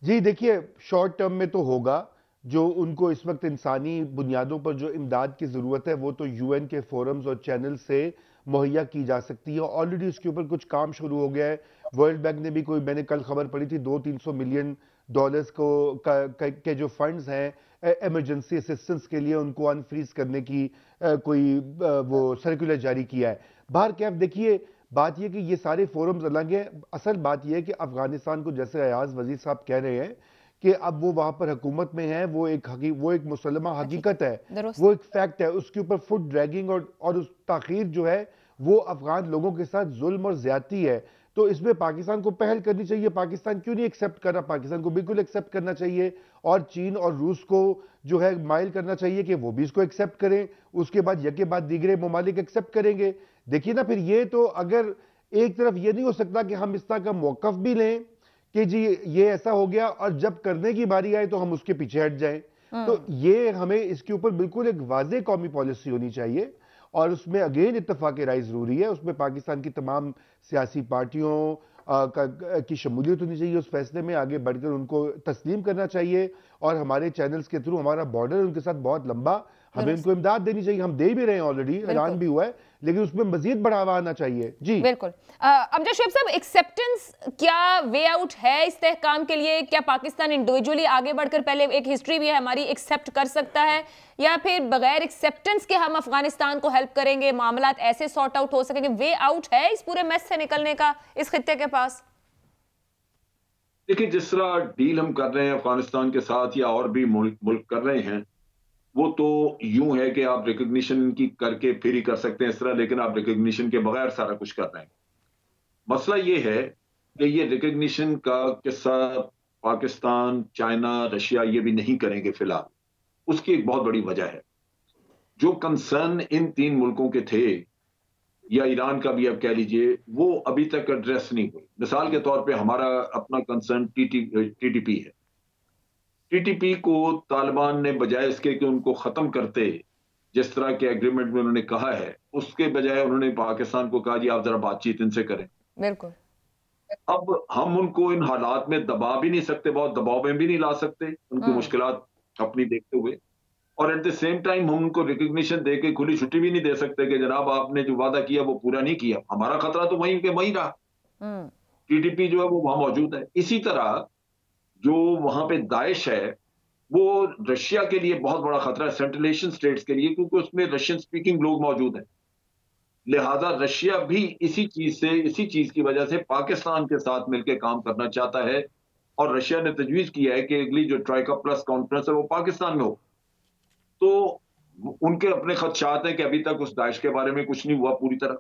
जी देखिए, शॉर्ट टर्म में तो होगा। जो उनको इस वक्त इंसानी बुनियादों पर जो इमदाद की ज़रूरत है वो तो यूएन के फोरम्स और चैनल से मुहैया की जा सकती है। ऑलरेडी उसके ऊपर कुछ काम शुरू हो गया है। वर्ल्ड बैंक ने भी कोई, मैंने कल खबर पढ़ी थी, 200-300 मिलियन डॉलर्स के जो फंड्स हैं इमरजेंसी असिस्टेंस के लिए, उनको अनफ्रीज करने की वो सर्कुलर जारी किया है। बाहर क्या देखिए, बात यह कि ये सारे फोरम्स अलग हैं। असल बात यह है कि अफगानिस्तान को, जैसे अयाज वजीर साहब कह रहे हैं कि अब वो वहां पर हुकूमत में है, वो एक मुसलमा हकीकत है, वो एक फैक्ट है। उसके ऊपर फुट ड्रैगिंग और उस ताखीर जो है वो अफगान लोगों के साथ जुल्म और ज्यादती है। तो इसमें पाकिस्तान को पहल करनी चाहिए। पाकिस्तान क्यों नहीं एक्सेप्ट कर रहा? पाकिस्तान को बिल्कुल एक्सेप्ट करना चाहिए, और चीन और रूस को जो है माइल करना चाहिए कि वो भी इसको एक्सेप्ट करें। उसके बाद यके बाद दीगरे ममालिक एक्सेप्ट करेंगे। देखिए ना, फिर ये तो अगर एक तरफ ये नहीं हो सकता कि हम इस तरह का मौकफ भी लें कि जी ये ऐसा हो गया, और जब करने की बारी आए तो हम उसके पीछे हट जाएं। तो ये हमें इसके ऊपर बिल्कुल एक वाज़ेह कौमी पॉलिसी होनी चाहिए, और उसमें अगेन इत्तफाक राय जरूरी है। उसमें पाकिस्तान की तमाम सियासी पार्टियों की शमूलियत होनी चाहिए। उस फैसले में आगे बढ़कर उनको तस्लीम करना चाहिए, और हमारे चैनल्स के थ्रू हमारा बॉर्डर उनके साथ बहुत लंबा, हमें उनको इमदाद देनी चाहिए। हम दे भी रहे हैं, ऑलरेडी ऐलान भी हुआ है, लेकिन उसमें मजीद बढ़ावा आना चाहिए। जी बिल्कुल। अमजद शुएब साहब, एक्सेप्टेंस क्या वे आउट है इस्तेहकाम के लिए? क्या पाकिस्तान इंडिविजुअली आगे बढ़कर, पहले एक हिस्ट्री भी है हमारी, एक्सेप्ट कर सकता है, या फिर बगैर एक्सेप्टेंस के हम अफगानिस्तान को हेल्प करेंगे, मामलात ऐसे सॉर्ट आउट हो सकेंगे? वे आउट है इस पूरे मेस से निकलने का इस खित्ते के पास? देखिए, जिस तरह डील हम कर रहे हैं अफगानिस्तान के साथ, या और भी मुल्क कर रहे हैं, वो तो यूं है कि आप रिकग्निशन की करके फिर ही कर सकते हैं इस तरह, लेकिन आप रिकग्निशन के बगैर सारा कुछ कर रहे हैं। मसला ये है कि ये रिकग्निशन का किस्सा पाकिस्तान, चाइना, रशिया ये भी नहीं करेंगे फिलहाल। उसकी एक बहुत बड़ी वजह है, जो कंसर्न इन 3 मुल्कों के थे, या ईरान का भी अब कह लीजिए, वो अभी तक एड्रेस नहीं हुई। मिसाल के तौर पे हमारा अपना कंसर्न टीटीपी है। टीटीपी को तालिबान ने बजाय इसके कि उनको खत्म करते, जिस तरह के एग्रीमेंट में उन्होंने कहा है, उसके बजाय उन्होंने पाकिस्तान को कहा जी आप जरा बातचीत इनसे करें। बिल्कुल। अब हम उनको इन हालात में दबा भी नहीं सकते, बहुत दबाव में भी नहीं ला सकते, उनकी मुश्किलात अपनी देखते हुए, और एट द सेम टाइम हम उनको रिकग्निशन दे के खुली छुट्टी भी नहीं दे सकते कि जनाब आपने जो वादा किया वो पूरा नहीं किया। हमारा खतरा तो वहीं के वहीं रहा। टीटीपी जो है वो वहां मौजूद है। इसी तरह जो वहां पे दाइश है, वो रशिया के लिए बहुत बड़ा खतरा है, सेंट्रल एशियन स्टेट्स के लिए, क्योंकि उसमें रशियन स्पीकिंग लोग मौजूद हैं। लिहाजा रशिया भी इसी चीज की वजह से पाकिस्तान के साथ मिलकर काम करना चाहता है, और रशिया ने तजवीज किया है कि अगली जो ट्राइका प्लस कॉन्फ्रेंस है वो पाकिस्तान में हो। तो उनके अपने खदशात हैं कि अभी तक उस दाइश के बारे में कुछ नहीं हुआ पूरी तरह।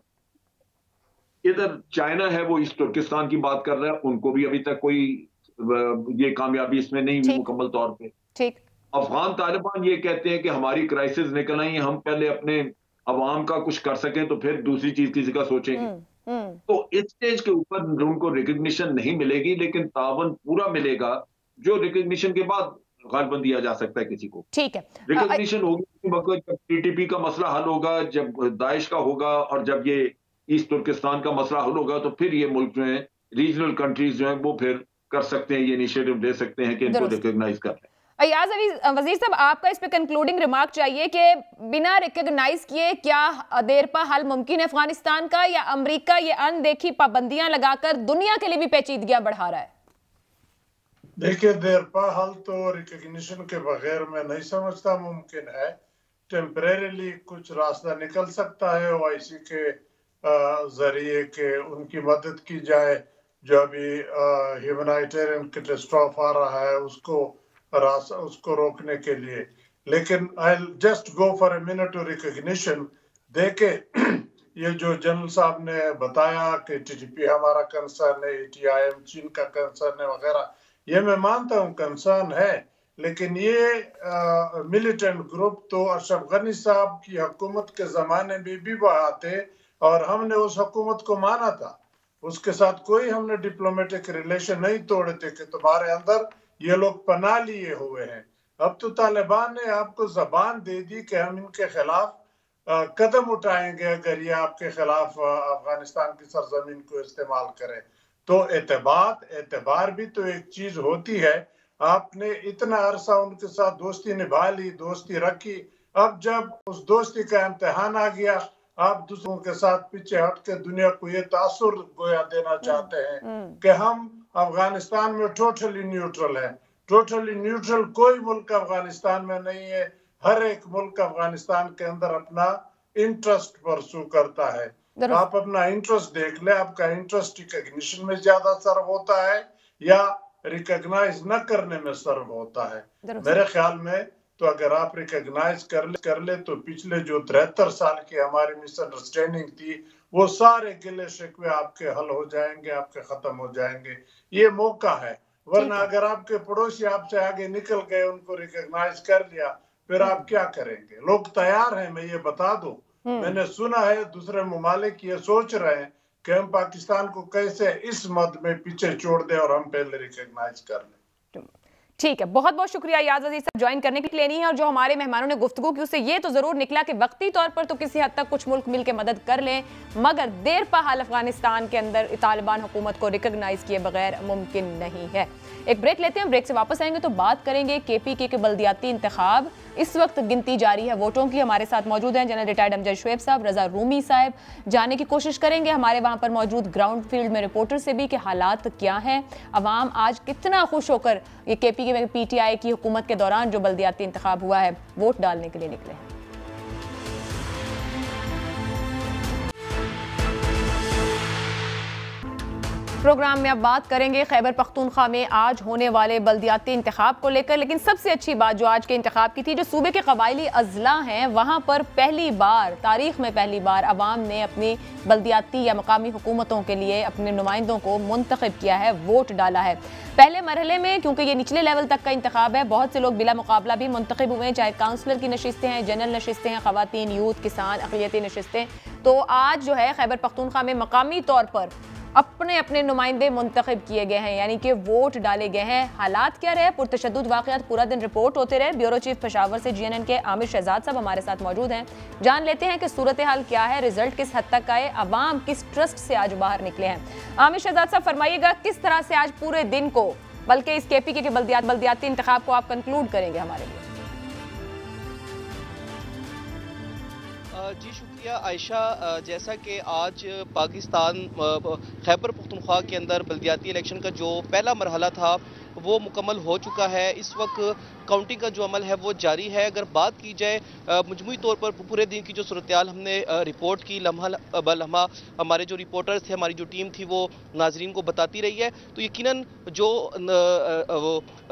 इधर चाइना है, वो ईस्ट तुर्किस्तान की बात कर रहा है, उनको भी अभी तक कोई ये कामयाबी इसमें नहीं हुई मुकम्मल तौर पे। ठीक। अफगान तालिबान ये कहते हैं कि हमारी क्राइसिस निकल आई, हम पहले अपने अवाम का कुछ कर सकें तो फिर दूसरी चीज किसी का सोचेंगे। तो इस स्टेज के ऊपर उनको रिकग्निशन नहीं मिलेगी, लेकिन तावन पूरा मिलेगा, जो रिकग्निशन के बाद गालबन दिया जा सकता है किसी को। ठीक है। रिकग्निशन होगी जब टीटीपी का मसला हल होगा, जब दाइश का होगा, और जब ये ईस्ट तुर्किस्तान का मसला हल होगा, तो फिर ये मुल्क जो है, रीजनल कंट्रीज जो है, वो फिर कर सकते हैं, ये इनिशिएटिव ले सकते हैं कि इनको रिकॉग्नाइज कर लें। अयाज वजीर साहब, आपका इस पे कंक्लूडिंग रिमार्क चाहिए कि बिना रिकॉग्नाइज किए क्या देरपा हल मुमकिन है अफगानिस्तान का, या अमेरिका ये अनदेखी पाबंदियां लगाकर दुनिया के लिए भी पेचीदगियां बढ़ा रहा है? देखिए, देरपा हल तो रिकॉग्निशन के बगैर मैं नहीं समझता मुमकिन है। टेम्परेरीली कुछ रास्ता निकल सकता है ओआईसी के जरिए के उनकी मदद की जाए, जो अभी ह्यूमैनिटेरियन कैटास्ट्रोफ आ रहा है उसको रोकने के लिए। लेकिन I just go for a minute to recognition. देखे ये जो जनरल साहब ने बताया कि टीटीपी हमारा कंसर्न है, एटीआईएम चीन का कंसर्न है वगैरह, ये मैं मानता हूँ कंसर्न है, लेकिन ये मिलिटेंट ग्रुप तो अशरफ गनी साहब की हुकूमत के जमाने में भी वहाँ थे, और हमने उस हुकूमत को माना था। उसके साथ कोई हमने डिप्लोमेटिक रिलेशन नहीं तोड़े थे कि तुम्हारे अंदर ये लोग पनाह लिए हुए हैं। अब तो तालिबान ने आपको जबान दे दी कि हम इनके खिलाफ कदम उठाएंगे अगर ये आपके खिलाफ अफगानिस्तान की सरजमीन को इस्तेमाल करें। तो एतबार भी तो एक चीज होती है। आपने इतना अरसा उनके साथ दोस्ती निभा ली, दोस्ती रखी, अब जब उस दोस्ती का इम्तिहान आ गया, आप दूसरों के साथ पीछे हट के दुनिया को ये तासुर गोया देना चाहते हैं कि हम अफगानिस्तान में टोटली न्यूट्रल है। टोटली न्यूट्रल कोई मुल्क अफगानिस्तान में नहीं है। हर एक मुल्क अफगानिस्तान के अंदर अपना इंटरेस्ट परसू करता है। आप अपना इंटरेस्ट देख ले, आपका इंटरेस्ट रिकॉग्निशन में ज्यादा सर्व होता है या रिकॉग्नाइज न करने में सर्व होता है। मेरे ख्याल में तो अगर आप रिकॉग्नाइज कर ले तो पिछले जो 73 साल की हमारी मिसअंडरस्टैंडिंग थी वो सारे गिले शिकवे आपके हल हो जाएंगे, आपके खत्म हो जाएंगे। ये मौका है। वरना अगर आपके पड़ोसी आपसे आगे निकल गए, उनको रिकॉग्नाइज कर लिया, फिर आप क्या करेंगे? लोग तैयार हैं, मैं ये बता दूं। मैंने सुना है दूसरे ममालिक ये सोच रहे हैं कि हम पाकिस्तान को कैसे इस मद में पीछे छोड़ दें और हम पहले रिकॉग्नाइज कर लें। ठीक है, बहुत बहुत शुक्रिया याद अजीज साहब ज्वाइन करने के लिए नहीं है। और जो हमारे मेहमानों ने गुफ्तगू की उससे ये तो जरूर निकला कि वक्ती तौर पर तो किसी हद तक कुछ मुल्क मिलकर मदद कर लें, मगर देर पा हाल अफगानिस्तान के अंदर तालिबान हुकूमत को रिकॉग्नाइज किए बगैर मुमकिन नहीं है। एक ब्रेक लेते हैं, ब्रेक से वापस आएंगे तो बात करेंगे KPK के बल्दियाती इंतखाब। इस वक्त गिनती जारी है वोटों की। हमारे साथ मौजूद हैं जनरल रिटायर्ड अमजद शुएब साहब, रजा रूमी साहब। जानने की कोशिश करेंगे हमारे वहां पर मौजूद ग्राउंड फील्ड में रिपोर्टर से भी कि हालात क्या हैं, अवाम आज कितना खुश होकर ये KPK में PTI की हुकूमत के दौरान जो बल्दियाती इंतखाब हुआ है वोट डालने के लिए निकले हैं। प्रोग्राम में अब बात करेंगे खैबर पख्तूनख्वा में आज होने वाले बल्दियाती इंतखाब को लेकर। लेकिन सबसे अच्छी बात जो आज के इंतखाब की थी, जो सूबे के कबायली अजला हैं वहाँ पर पहली बार, तारीख में पहली बार अवाम ने अपनी बल्दियाती या मकामी हुकूमतों के लिए अपने नुमाइंदों को मुंतखब किया है, वोट डाला है। पहले मरहले में क्योंकि ये निचले लेवल तक का इंतखाब है, बहुत से लोग बिला मुकाबला भी मुंतखब हुए हैं, चाहे काउंसलर की नशिस्तें हैं, जनरल नशिस्तें हैं, खवातीन, यूथ, किसान, अक़लियती नशिस्तें। तो आज जो है खैबर पख्तूनख्वा में मकामी तौर पर अपने अपने नुमाइंदे मुंतखब किए गए हैं, यानी कि वोट डाले गए हैं। हालात क्या रहे, पुरतशद्दुद वाक़यात पूरा दिन रिपोर्ट होते रहे। ब्यूरो चीफ पेशावर से GNN के आमिर शहजाद साहब हमारे साथ मौजूद हैं। जान लेते हैं कि सूरत हाल क्या है, रिजल्ट किस हद तक आए, अवाम किस ट्रस्ट से आज बाहर निकले हैं। आमिर शहजाद साहब फरमाइएगा, किस तरह से आज पूरे दिन को, बल्कि इस KPK के बल्दियाती इंतखाब को आप कंक्लूड करेंगे हमारे लिए? जी शुक्रिया आयशा। जैसा कि आज पाकिस्तान खैबर पख्तूनख्वा के अंदर बल्दियाती इलेक्शन का जो पहला मरहला था वो मुकम्मल हो चुका है। इस वक्त काउंटिंग का जो अमल है वो जारी है। अगर बात की जाए मजमूई तौर पर पूरे दिन की जो सूरत-ए-हाल हमने रिपोर्ट की, लम्हा ब लम्हा हमारे जो रिपोर्टर्स थे, हमारी जो टीम थी वो नाजरीन को बताती रही है। तो यकीनन जो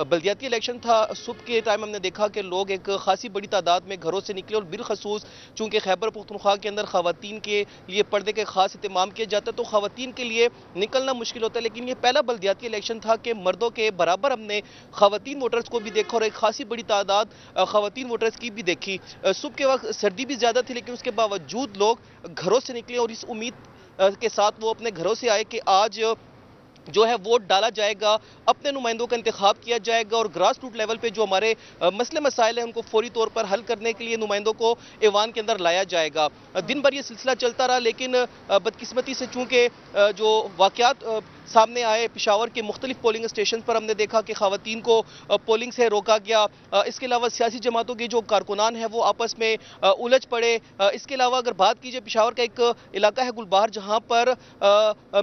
बल्दियाती इलेक्शन था, सुबह के टाइम हमने देखा कि लोग एक खासी बड़ी तादाद में घरों से निकले और बिलखसूस चूँकि खैबर पख्तूनख्वा के अंदर ख़वातीन के लिए पर्दे के खास इत्तेमाम किया जाता है तो ख़वातीन के लिए निकलना मुश्किल होता है। लेकिन ये पहला बल्दियाती इलेक्शन था कि मर्दों के बराबर हमने ख़वातीन वोटर्स को भी देखा और एक खासी बड़ी तादाद ख़वातीन वोटर्स की भी देखी। सुबह के वक्त सर्दी भी ज़्यादा थी लेकिन उसके बावजूद लोग घरों से निकले और इस उम्मीद के साथ वो अपने घरों से आए कि आज जो है वोट डाला जाएगा, अपने नुमाइंदों का इंतखाब किया जाएगा और ग्रास रूट लेवल पे जो हमारे मसले मसाइल हैं उनको फौरी तौर पर हल करने के लिए नुमाइंदों को ऐवान के अंदर लाया जाएगा। दिन भर ये सिलसिला चलता रहा लेकिन बदकिस्मती से चूँकि जो वाक़यात सामने आए पेशावर के मुख्तलिफ पोलिंग स्टेशन पर हमने देखा कि ख़वातीन को पोलिंग से रोका गया। इसके अलावा सियासी जमातों के जो कारकुनान हैं वो आपस में उलझ पड़े। इसके अलावा अगर बात की जाए पेशावर का एक इलाका है गुलबहार जहाँ पर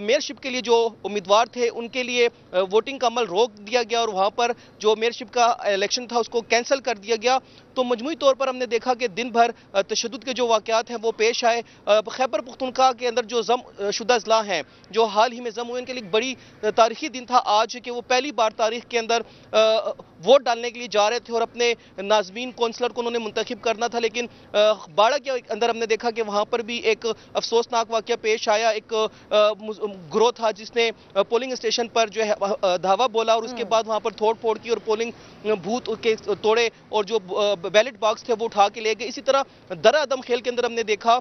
मेयरशिप के लिए जो उम्मीदवार थे उनके लिए वोटिंग का अमल रोक दिया गया और वहाँ पर जो मेयरशिप का इलेक्शन था उसको कैंसिल कर दिया गया। तो मजमूई तौर पर हमने देखा कि दिन भर तशद्दुद के जो वाक़यात हैं वो पेश आए। खैबर पख्तूनख्वा के अंदर जो जम शुदा अजला हैं जो हाल ही में जम हुए, उनके लिए बड़ी तारीखी दिन था आज कि वो पहली बार तारीख के अंदर वोट डालने के लिए जा रहे थे और अपने नाज़मीन कौंसलर को उन्होंने मुंतखब करना था। लेकिन बाड़ा के अंदर हमने देखा कि वहाँ पर भी एक अफसोसनाक वाक़या पेश आया। एक ग्रोह था जिसने पोलिंग स्टेशन पर जो है धावा बोला और उसके बाद वहाँ पर तोड़ फोड़ की और पोलिंग बूथ के तोड़े और जो बैलेट बॉक्स थे वो उठा के ले गए। इसी तरह दरा अदम खेल के अंदर हमने देखा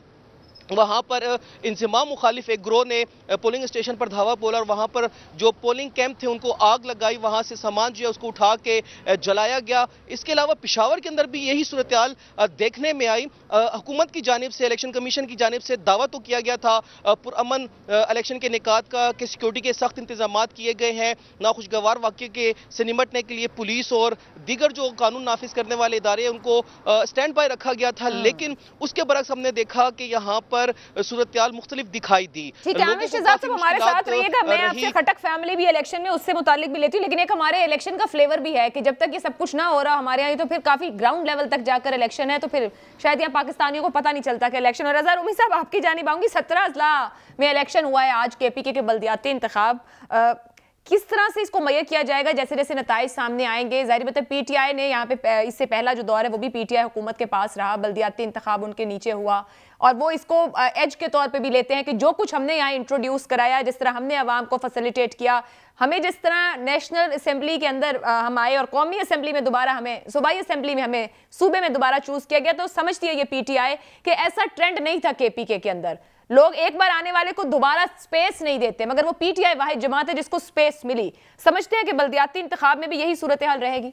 वहां पर इंजमाम मुखालिफ एक ग्रोह ने पोलिंग स्टेशन पर धावा बोला और वहां पर जो पोलिंग कैंप थे उनको आग लगाई, वहां से सामान जो है उसको उठा के जलाया गया। इसके अलावा पेशावर के अंदर भी यही सूरत-ए-हाल देखने में आई। हुकूमत की जानिब से, इलेक्शन कमीशन की जानिब से दावा तो किया गया था पुरअमन इलेक्शन के निकात का कि सिक्योरिटी के सख्त इंतजाम किए गए हैं, नाखुशगवार वाक़े के से निमटने के लिए पुलिस और दीगर जो कानून नाफिज करने वाले इदारे उनको स्टैंड बाय रखा गया था, लेकिन उसके बरक्स हमने देखा कि यहाँ पर सूरत-ए-हाल मुख्तलिफ दिखाई दी। ठीक है, आमिर शहजाद साहब हमारे साथ रहिएगा। मैं आपसे खटक फैमिली भी इलेक्शन में उससे मुतालिक भी लेती हूँ, लेकिन एक हमारे इलेक्शन का फ्लेवर भी है कि जब तक ये सब कुछ ना हो रहा हमारे यहाँ, तो फिर काफी ग्राउंड लेवल तक जाकर इलेक्शन है, तो फिर शायद यहाँ पाकिस्तानियों को पता नहीं चलता कि इलेक्शन। और रज़ा रूमी साहब आपकी जानिब आऊंगी, 17 अजला में इलेक्शन हुआ है आज, KPK के बल्दियाती इंतखाब, किस तरह से इसको मुहैया किया जाएगा जैसे जैसे नताइज सामने आएंगे? जाहिर बात है PTI ने यहाँ पे इससे पहला जो दौर है वो भी PTI हुकूमत के पास रहा, बल्दियाती इंतखाब उनके नीचे हुआ, और वो इसको एज के तौर पे भी लेते हैं कि जो कुछ हमने यहाँ इंट्रोड्यूस कराया, जिस तरह हमने आवाम को फैसिलिटेट किया, हमें जिस तरह नेशनल असेंबली के अंदर हम आए और कौमी असेंबली में दोबारा हमें, सूबाई असेंबली में हमें सूबे में दोबारा चूज किया गया, तो समझती है ये PTI कि ऐसा ट्रेंड नहीं था KPK के अंदर। लोग एक बार आने वाले को दोबारा स्पेस नहीं देते, मगर वो PTI वाहिद जमात है जिसको स्पेस मिली। समझते हैं कि बल्दियाती इंतखाब में भी यही सूरत हाल रहेगी?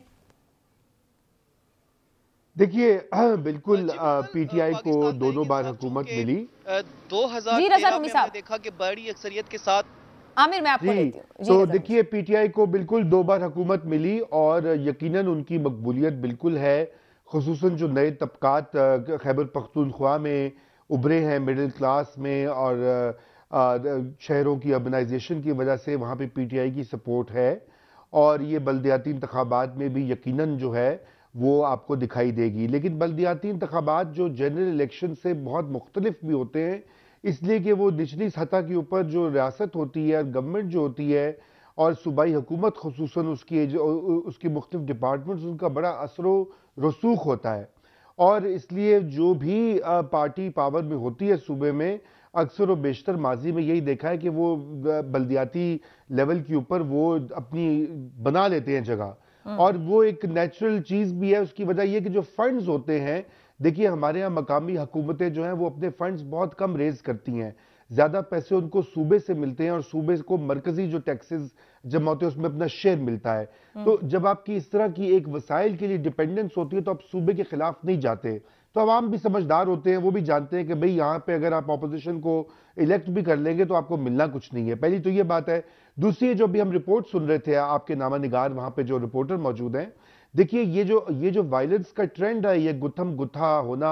देखिए बिल्कुल PTI को दोनों बार हुकूमत मिली। 2013 में हमने देखा कि बड़ी अक्सरियत के साथ। आमिर मैं आपको लेती हूं। तो देखिए PTI को बिल्कुल 2 बार हुकूमत मिली और यकीनन उनकी मकबूलियत बिल्कुल है, खुसूसन जो नए तबकात खैबर पख्तूनख्वा में उभरे हैं मिडिल क्लास में, और शहरों की अर्बनाइजेशन की वजह से वहाँ पे PTI की सपोर्ट है, और ये बल्दियाती इंतखाबात में भी यकीनन जो है वो आपको दिखाई देगी। लेकिन बल्दियाती इंतखाबात जो जनरल इलेक्शन से बहुत मुख्तलिफ भी होते हैं, इसलिए कि वो निचली सतह के ऊपर जो रियासत होती है, गवर्नमेंट जो होती है, और सूबाई हुकूमत खुसूसन उसकी मुख्तलिफ डिपार्टमेंट्स, उनका बड़ा असर रसूख होता है, और इसलिए जो भी पार्टी पावर में होती है सूबे में, अक्सर व बेशतर माजी में यही देखा है कि वो बल्दियाती लेवल के ऊपर वो अपनी बना लेते हैं जगह, और वो एक नेचुरल चीज़ भी है। उसकी वजह यह कि जो फंड्स होते हैं, देखिए हमारे यहाँ मकामी हुकूमतें जो हैं वो अपने फंड्स बहुत कम रेज करती हैं, ज़्यादा पैसे उनको सूबे से मिलते हैं, और सूबे को मरकजी जो टैक्सेस जमा होते हैं उसमें अपना शेयर मिलता है। तो जब आपकी इस तरह की एक वसाइल के लिए डिपेंडेंस होती है तो आप सूबे के खिलाफ नहीं जाते। तो अवाम भी समझदार होते हैं, वो भी जानते हैं कि भाई यहाँ पे अगर आप ऑपोजिशन को इलेक्ट भी कर लेंगे तो आपको मिलना कुछ नहीं है। पहली तो ये बात है। दूसरी, जो भी हम रिपोर्ट सुन रहे थे, आपके नामा निगार वहाँ पे जो रिपोर्टर मौजूद हैं, देखिए ये जो वायलेंस का ट्रेंड है, ये गुत्थम गुत्था होना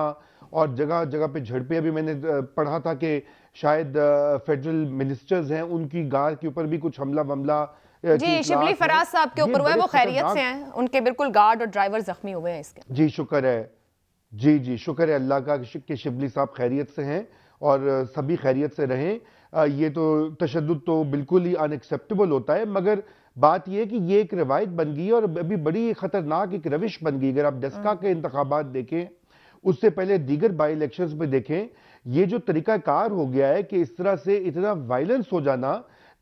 और जगह जगह पे झड़पें, अभी मैंने पढ़ा था कि शायद फेडरल मिनिस्टर्स हैं उनकी गार के ऊपर भी कुछ हमला वमला जी शिबली फराज साहब के ऊपर हुआ है, वो खैरियत से हैं, उनके बिल्कुल गार्ड और ड्राइवर जख्मी हुए हैं इसके। जी शुक्र है, जी शुक्र है अल्लाह का कि शिबली साहब खैरियत से हैं और सभी खैरियत से रहें। ये तो तशद्दुद तो बिल्कुल ही अनएक्सेप्टेबल होता है, मगर बात यह है कि ये एक रवायत बन गई है और अभी बड़ी खतरनाक एक रविश बन गई। अगर आप डस्का के इंतखाबात देखें, उससे पहले दीगर बाई इलेक्शंस में देखें, ये जो तरीकाकार हो गया है कि इस तरह से इतना वायलेंस हो जाना,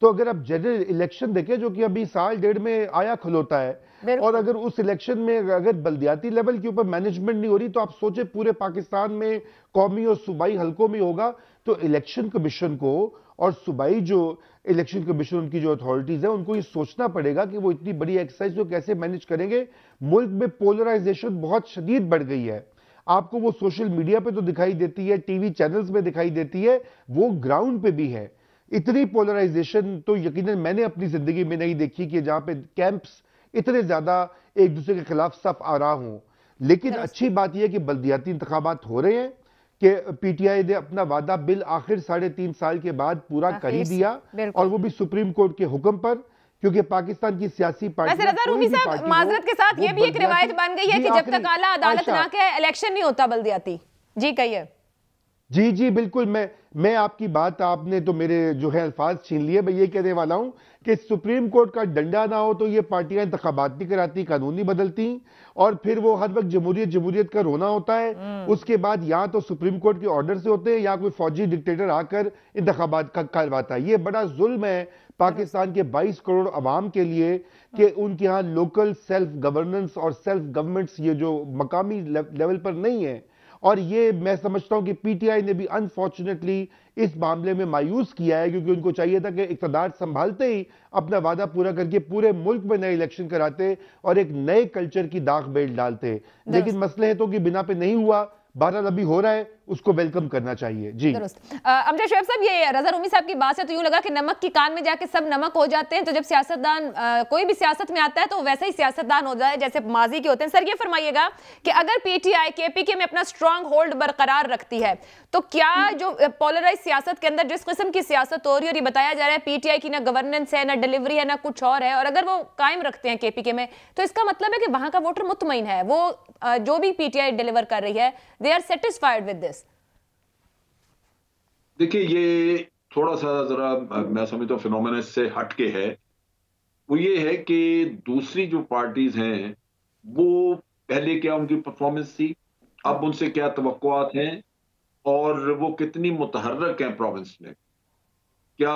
तो अगर आप जनरल इलेक्शन देखें जो कि अभी साल डेढ़ में आया खलोता है, और अगर उस इलेक्शन में अगर बल्दियाती लेवल के ऊपर मैनेजमेंट नहीं हो रही, तो आप सोचे पूरे पाकिस्तान में कौमी और सूबाई हलकों में होगा। तो इलेक्शन कमीशन को और सूबाई जो इलेक्शन कमीशन उनकी जो अथॉरिटीज है, उनको ये सोचना पड़ेगा कि वो इतनी बड़ी एक्सरसाइज को कैसे मैनेज करेंगे। मुल्क में पोलराइजेशन बहुत शदीद बढ़ गई है, आपको वो सोशल मीडिया पे तो दिखाई देती है, टीवी चैनल्स में दिखाई देती है, वो ग्राउंड पे भी है। इतनी पोलराइजेशन तो यकीनन मैंने अपनी जिंदगी में नहीं देखी कि जहां पे कैंप्स इतने ज्यादा एक दूसरे के खिलाफ सफ आ रहा हूं। लेकिन अच्छी बात यह कि बल्दियाती इंतखाबात हो रहे हैं कि पीटीआई ने अपना वादा बिल आखिर 3.5 साल के बाद पूरा कर ही दिया, और वो भी सुप्रीम कोर्ट के हुक्म पर, क्योंकि पाकिस्तान की सियासी पार्टी माजरत के साथ ये भी एक रिवायत बन गई है कि जब तक आला अदालत ना कहे इलेक्शन नहीं होता बल्दियाती। जी कहिए। जी बिल्कुल, मैं आपकी बात, आपने तो मेरे जो है अल्फाज छीन लिए। मैं ये कहने वाला हूं कि सुप्रीम कोर्ट का डंडा ना हो तो ये पार्टियां इंतखाबात नहीं कराती, कानून नहीं बदलती, और फिर वो हर वक्त जमहूरियत का रोना होता है। उसके बाद या तो सुप्रीम कोर्ट के ऑर्डर से होते हैं या कोई फौजी डिक्टेटर आकर इंतखाबात करवाता है। ये बड़ा जुल्म है पाकिस्तान के 22 करोड़ अवाम के लिए कि उनके यहाँ लोकल सेल्फ गवर्नेंस और सेल्फ गवर्नमेंट्स ये जो मकामी लेवल पर नहीं है, और ये मैं समझता हूं कि पीटीआई ने भी अनफॉर्चुनेटली इस मामले में मायूस किया है, क्योंकि उनको चाहिए था कि इक़्तिदार संभालते ही अपना वादा पूरा करके पूरे मुल्क में नए इलेक्शन कराते और एक नए कल्चर की दाग बेल डालते। लेकिन मसले हैं तो कि बिना पे नहीं हुआ, बहरहाल अभी हो रहा है, उसको वेलकम करना चाहिए। जी अमजद शोएब साहब, ये रज़ा रूमी साहब की बात से तो यूं लगा कि नमक की कान में जाके सब नमक हो जाते हैं, तो जब सियासतदान कोई भी सियासत में आता है तो वैसे ही सियासतदान हो जाए जैसे माजी के होते हैं। सर ये फरमाइएगा कि अगर पीटीआई केपीके में अपना स्ट्रांग होल्ड बरकरार रखती है तो क्या जो पोलराइज सियासत के अंदर जिस किस्म की सियासत हो रही है और ये बताया जा रहा है पीटीआई की ना गवर्नेंस है, ना डिलीवरी है, ना कुछ और है, और अगर वो कायम रखते हैं केपीके में, तो इसका मतलब है कि वहां का वोटर मुतमईन है, वो जो भी पीटीआई डिलीवर कर रही है they are satisfied with this. देखिए, ये थोड़ा सा जरा मैं समझता हूँ फिनोमेना से हटके है। वो ये है कि दूसरी जो पार्टीज हैं वो पहले क्या उनकी परफॉर्मेंस थी, अब उनसे क्या तवक्कुआत हैं, और वो कितनी मुतहर्रक हैं प्रोविंस में। क्या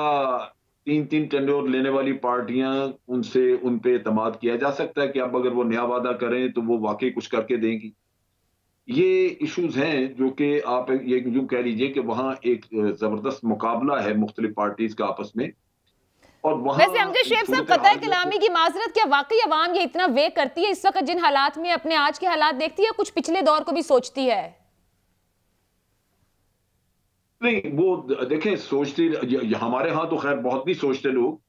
3-3 टेन्योर लेने वाली पार्टियां, उनसे उन पे एतमाद किया जा सकता है कि अब अगर वो नया वादा करें तो वो वाकई कुछ करके देंगी? ये इश्यूज हैं जो कि आप ये यूं कह लीजिए कि वहां एक जबरदस्त मुकाबला है मुख्तलिफ पार्टीज का आपस में। और वहां वैसे अमजद शोएब साहब, कतई कलामी की माजरत, क्या वाकई अवाम ये इतना वे करती है इस वक्त जिन हालात में अपने आज के हालात देखती है, कुछ पिछले दौर को भी सोचती है? नहीं, वो देखें सोचती, हमारे यहाँ तो खैर बहुत नहीं सोचते लोग,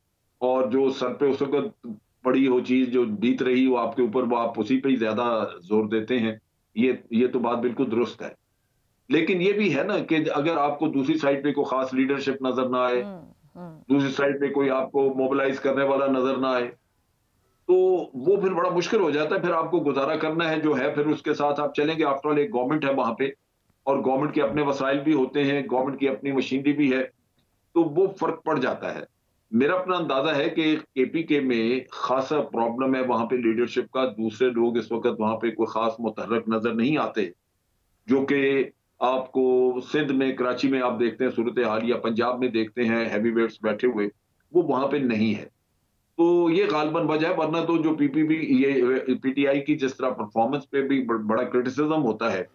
और जो सर पे उस वक्त पड़ी हो चीज जो बीत रही हो आपके ऊपर, वो आप उसी पे ही ज्यादा जोर देते हैं। ये तो बात बिल्कुल दुरुस्त है। लेकिन ये भी है ना कि अगर आपको दूसरी साइड पे कोई खास लीडरशिप नजर ना आए, दूसरी साइड पे कोई आपको मोबिलाइज करने वाला नजर ना आए, तो वो फिर बड़ा मुश्किल हो जाता है। फिर आपको गुजारा करना है जो है, फिर उसके साथ आप चलेंगे। आफ्टर ऑल एक गवर्नमेंट है वहां पे, और गवर्नमेंट के अपने वसाइल भी होते हैं, गवर्नमेंट की अपनी मशीनरी भी है, तो वो फर्क पड़ जाता है। मेरा अपना अंदाजा है कि केपीके में खासा प्रॉब्लम है वहां पे लीडरशिप का। दूसरे लोग इस वक्त वहां पे कोई खास मुतहर्रक नजर नहीं आते, जो कि आपको सिंध में, कराची में आप देखते हैं सूरत हाल, या पंजाब में देखते हैं हैवी वेट्स बैठे हुए, वो वहां पे नहीं है। तो ये गालबन वजह है। वरना तो जो पीटीआई की जिस तरह परफॉर्मेंस पे भी बड़ा क्रिटिसिज्म होता है,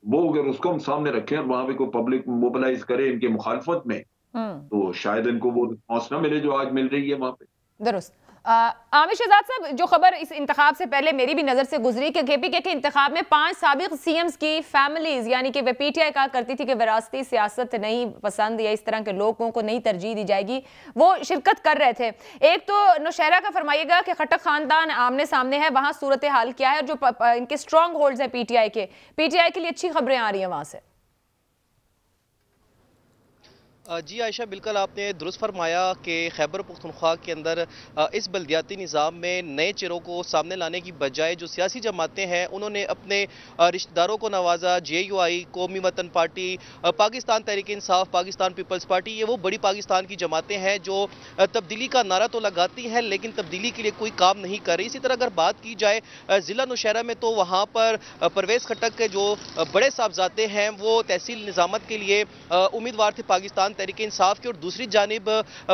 वो अगर उसको हम सामने रखें और वहां पे कोई पब्लिक मोबिलाइज करे इनके मुखालफत में, तो शायद इनको वो रिस्पॉन्स ना मिले जो आज मिल रही है वहां पे। दुरुस्त। आमिर शहजाद साहब, जो खबर इस इंतखाब से पहले मेरी भी नजर से गुजरी कि केपीके के इंतखाब में 5 साबिक सीएम्स की फैमिलीज, यानी कि वे पीटीआई कहा करती थी कि विरासती सियासत नहीं पसंद या इस तरह के लोगों को नहीं तरजीह दी जाएगी, वो शिरकत कर रहे थे। एक तो नौशहरा का फरमाइएगा कि खट्टक खानदान आमने सामने है, वहां सूरत हाल क्या है, और जो इनके स्ट्रॉन्ग होल्ड्स हैं पीटीआई के लिए अच्छी खबरें आ रही हैं वहां से? जी आयशा, बिल्कुल आपने दुरुस्त फरमाया कि खैबर पख्तूनख्वा के अंदर इस बल्दियाती निज़ाम में नए चेहरों को सामने लाने की बजाय जो सियासी जमातें हैं उन्होंने अपने रिश्तेदारों को नवाजा। जेयूआई, कौमी वतन party, Pakistan Tehreek Insaf, Pakistan peoples party, ये वो बड़ी पाकिस्तान की जमातें हैं जो तब्दीली का नारा तो लगाती हैं लेकिन तब्दीली के लिए कोई काम नहीं कर रही। इसी तरह अगर बात की जाए ज़िला नौशहरा में, तो वहाँ पर परवेज़ खट्टक के जो बड़े साहबजादे हैं वो तहसील निज़ामत के लिए उम्मीदवार थे पाकिस्तान तहरीक इंसाफ के, और दूसरी जानिब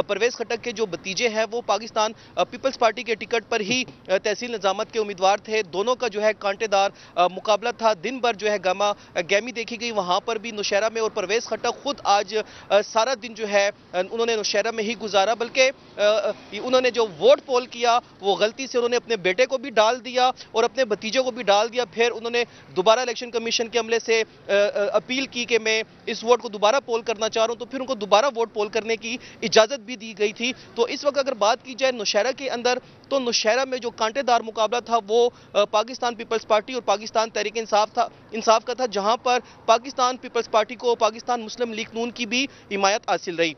परवेज खट्टक के जो भतीजे हैं वो पाकिस्तान पीपल्स पार्टी के टिकट पर ही तहसील निजामत के उम्मीदवार थे। दोनों का जो है कांटेदार मुकाबला था। दिन भर जो है गामा गैमी देखी गई वहां पर भी नौशहरा में, और परवेज खट्टक खुद आज सारा दिन जो है उन्होंने नौशहरा में ही गुजारा। बल्कि उन्होंने जो वोट पोल किया वो गलती से उन्होंने अपने बेटे को भी डाल दिया और अपने भतीजे को भी डाल दिया। फिर उन्होंने दोबारा इलेक्शन कमीशन के अमले से अपील की कि मैं इस वोट को दोबारा पोल करना चाह रहा हूं, तो फिर उनको दोबारा वोट पोल करने की इजाजत भी दी गई थी। तो इस वक्त अगर बात की जाए नौशहरा के अंदर, तो नौशहरा में जो कांटेदार मुकाबला था वो पाकिस्तान पीपल्स पार्टी और पाकिस्तान तहरीक इंसाफ का था, जहां पर पाकिस्तान पीपल्स पार्टी को पाकिस्तान मुस्लिम लीग नून की भी हिमायत हासिल रही।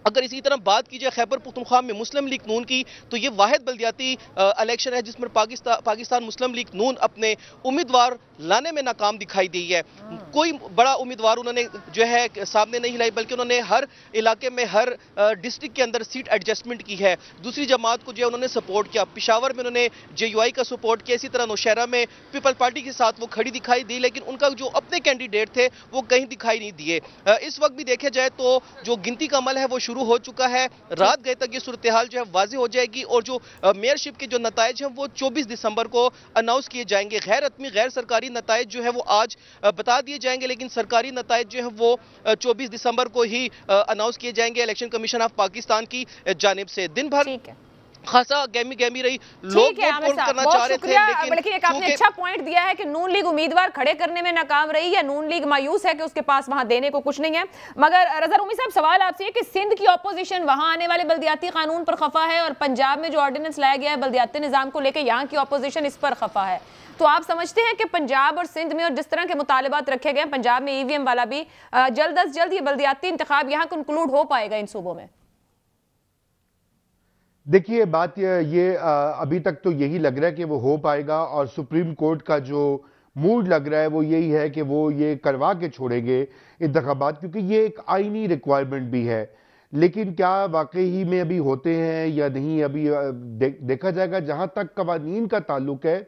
अगर इसी तरह बात की जाए खैबर पख्तूनख्वा में मुस्लिम लीग नून की, तो ये वाहिद बल्दियाती इलेक्शन है जिसमें पाकिस्तान मुस्लिम लीग नून अपने उम्मीदवार लाने में नाकाम दिखाई दी है। कोई बड़ा उम्मीदवार उन्होंने जो है सामने नहीं लाई, बल्कि उन्होंने हर इलाके में, हर डिस्ट्रिक्ट के अंदर सीट एडजस्टमेंट की है। दूसरी जमात को जो है उन्होंने सपोर्ट किया। पिशावर में उन्होंने जेयूआई का सपोर्ट किया। इसी तरह नौशहरा में पीपल पार्टी के साथ वो खड़ी दिखाई दी, लेकिन उनका जो अपने कैंडिडेट थे वो कहीं दिखाई नहीं दिए। इस वक्त भी देखा जाए तो जो गिनती का अमल है वो शुरू हो चुका है। रात गए तक ये सूरत हाल जो है वाज़ेह हो जाएगी और जो मेयरशिप के जो नताइज हैं वो 24 दिसंबर को अनाउंस किए जाएंगे। गैर हतमी गैर सरकारी नताइज जो है वो आज बता दिए जाएंगे, लेकिन सरकारी नताइज जो है वो 24 दिसंबर को ही अनाउंस किए जाएंगे इलेक्शन कमीशन ऑफ पाकिस्तान की जानिब से। दिन भर खासा गहमी रही, लोग वोट करना चाह रहे थे, लेकिन एक आपने अच्छा पॉइंट दिया है कि नून लीग उम्मीदवार खड़े करने में नाकाम रही या नून लीग मायूस है कि उसके पास वहां देने को कुछ नहीं है। मगर रज़ा रूमी साहब, सवाल आपसे है कि सिंध की ऑपोजिशन वहां आने वाले बल्दियाती कानून पर खफा है और पंजाब में जो ऑर्डिनेंस लाया गया है बल्दियाती निजाम को लेकर यहाँ की ऑपोजिशन इस पर खफा है, तो आप समझते हैं कि पंजाब और सिंध में और जिस तरह के मुतालिबात रखे गए, पंजाब में ईवीएम वाला भी जल्द अज जल्द ये बल्दियाती इंतखाब यहाँ कंक्लूड हो पाएगा इन सूबों में? देखिए, बात ये अभी तक तो यही लग रहा है कि वो हो पाएगा और सुप्रीम कोर्ट का जो मूड लग रहा है वो यही है कि वो ये करवा के छोड़ेंगे इंतखाबात, क्योंकि ये एक आईनी रिक्वायरमेंट भी है। लेकिन क्या वाकई ही में अभी होते हैं या नहीं, अभी देखा जाएगा। जहां तक कवानीन का ताल्लुक है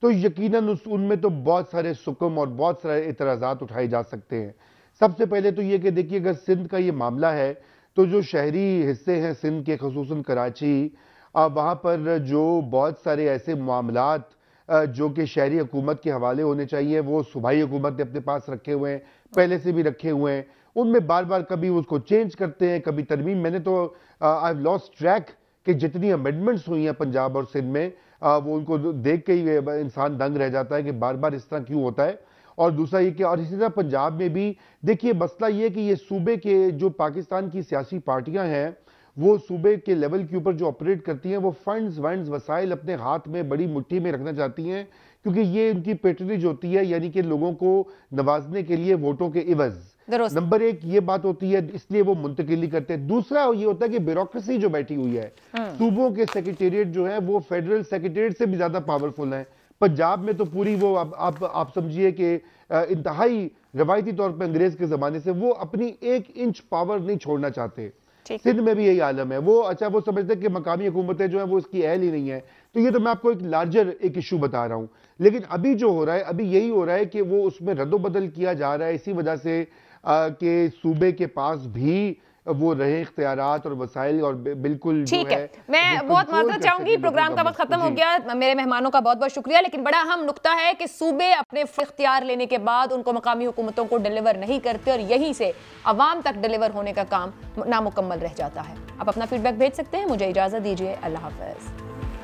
तो यकीनन उनमें तो बहुत सारे सुकम और बहुत सारे इतराज़ात उठाए जा सकते हैं। सबसे पहले तो ये कि देखिए, अगर सिंध का ये मामला है तो जो शहरी हिस्से हैं सिंध के, खुसूसन कराची, वहाँ पर जो बहुत सारे ऐसे मामलात जो कि शहरी हुकूमत के हवाले होने चाहिए वो सूबाई हुकूमत ने अपने पास रखे हुए हैं, पहले से भी रखे हुए हैं। उनमें बार बार कभी उसको चेंज करते हैं, कभी तरमीम। मैंने तो आई हैव लॉस्ट ट्रैक कि जितनी अमेंडमेंट्स हुई हैं पंजाब और सिंध में, वो उनको देख के ही इंसान दंग रह जाता है कि बार बार इस तरह क्यों होता है। और दूसरा ये कि और इसी तरह पंजाब में भी देखिए, मसला ये कि ये सूबे के जो पाकिस्तान की सियासी पार्टियां हैं वो सूबे के लेवल के ऊपर जो ऑपरेट करती हैं वो फंड्स वसाइल अपने हाथ में बड़ी मुट्ठी में रखना चाहती हैं, क्योंकि ये उनकी पेटरेज होती है, यानी कि लोगों को नवाजने के लिए वोटों के इवज। नंबर एक ये बात होती है, इसलिए वो मुंतकिली करते हैं। दूसरा ये होता है कि ब्यूरोक्रेसी जो बैठी हुई है, सूबों के सेक्रेटेरिएट जो है वो फेडरल सेक्रेटेरिएट से भी ज्यादा पावरफुल है। पंजाब में तो पूरी वो आप समझिए कि इंतहाई रवायती तौर पर अंग्रेज के जमाने से वो अपनी 1 इंच पावर नहीं छोड़ना चाहते। सिंध में भी यही आलम है। वो समझते कि मकामी हुकूमतें जो है वो इसकी अहल ही नहीं है। तो ये तो मैं आपको एक लार्जर एक इशू बता रहा हूं। लेकिन अभी जो हो रहा है, अभी यही हो रहा है कि वो उसमें रद्दोबदल किया जा रहा है, इसी वजह से कि सूबे के पास भी वो रहे इख्तियारात और वसाइल और बिल्कुल ठीक है। मैं बहुत माजरत चाहूंगी, प्रोग्राम का वक्त खत्म हो गया। मेरे मेहमानों का बहुत बहुत शुक्रिया। लेकिन बड़ा अहम नुक्ता है कि सूबे अपने इख्तियार लेने के बाद उनको मकामी हुकूमतों को डिलीवर नहीं करते और यहीं से अवाम तक डिलीवर होने का काम नामुकम्मल रह जाता है। आप अपना फीडबैक भेज सकते हैं। मुझे इजाजत दीजिए। अल्लाह हाफ़िज़।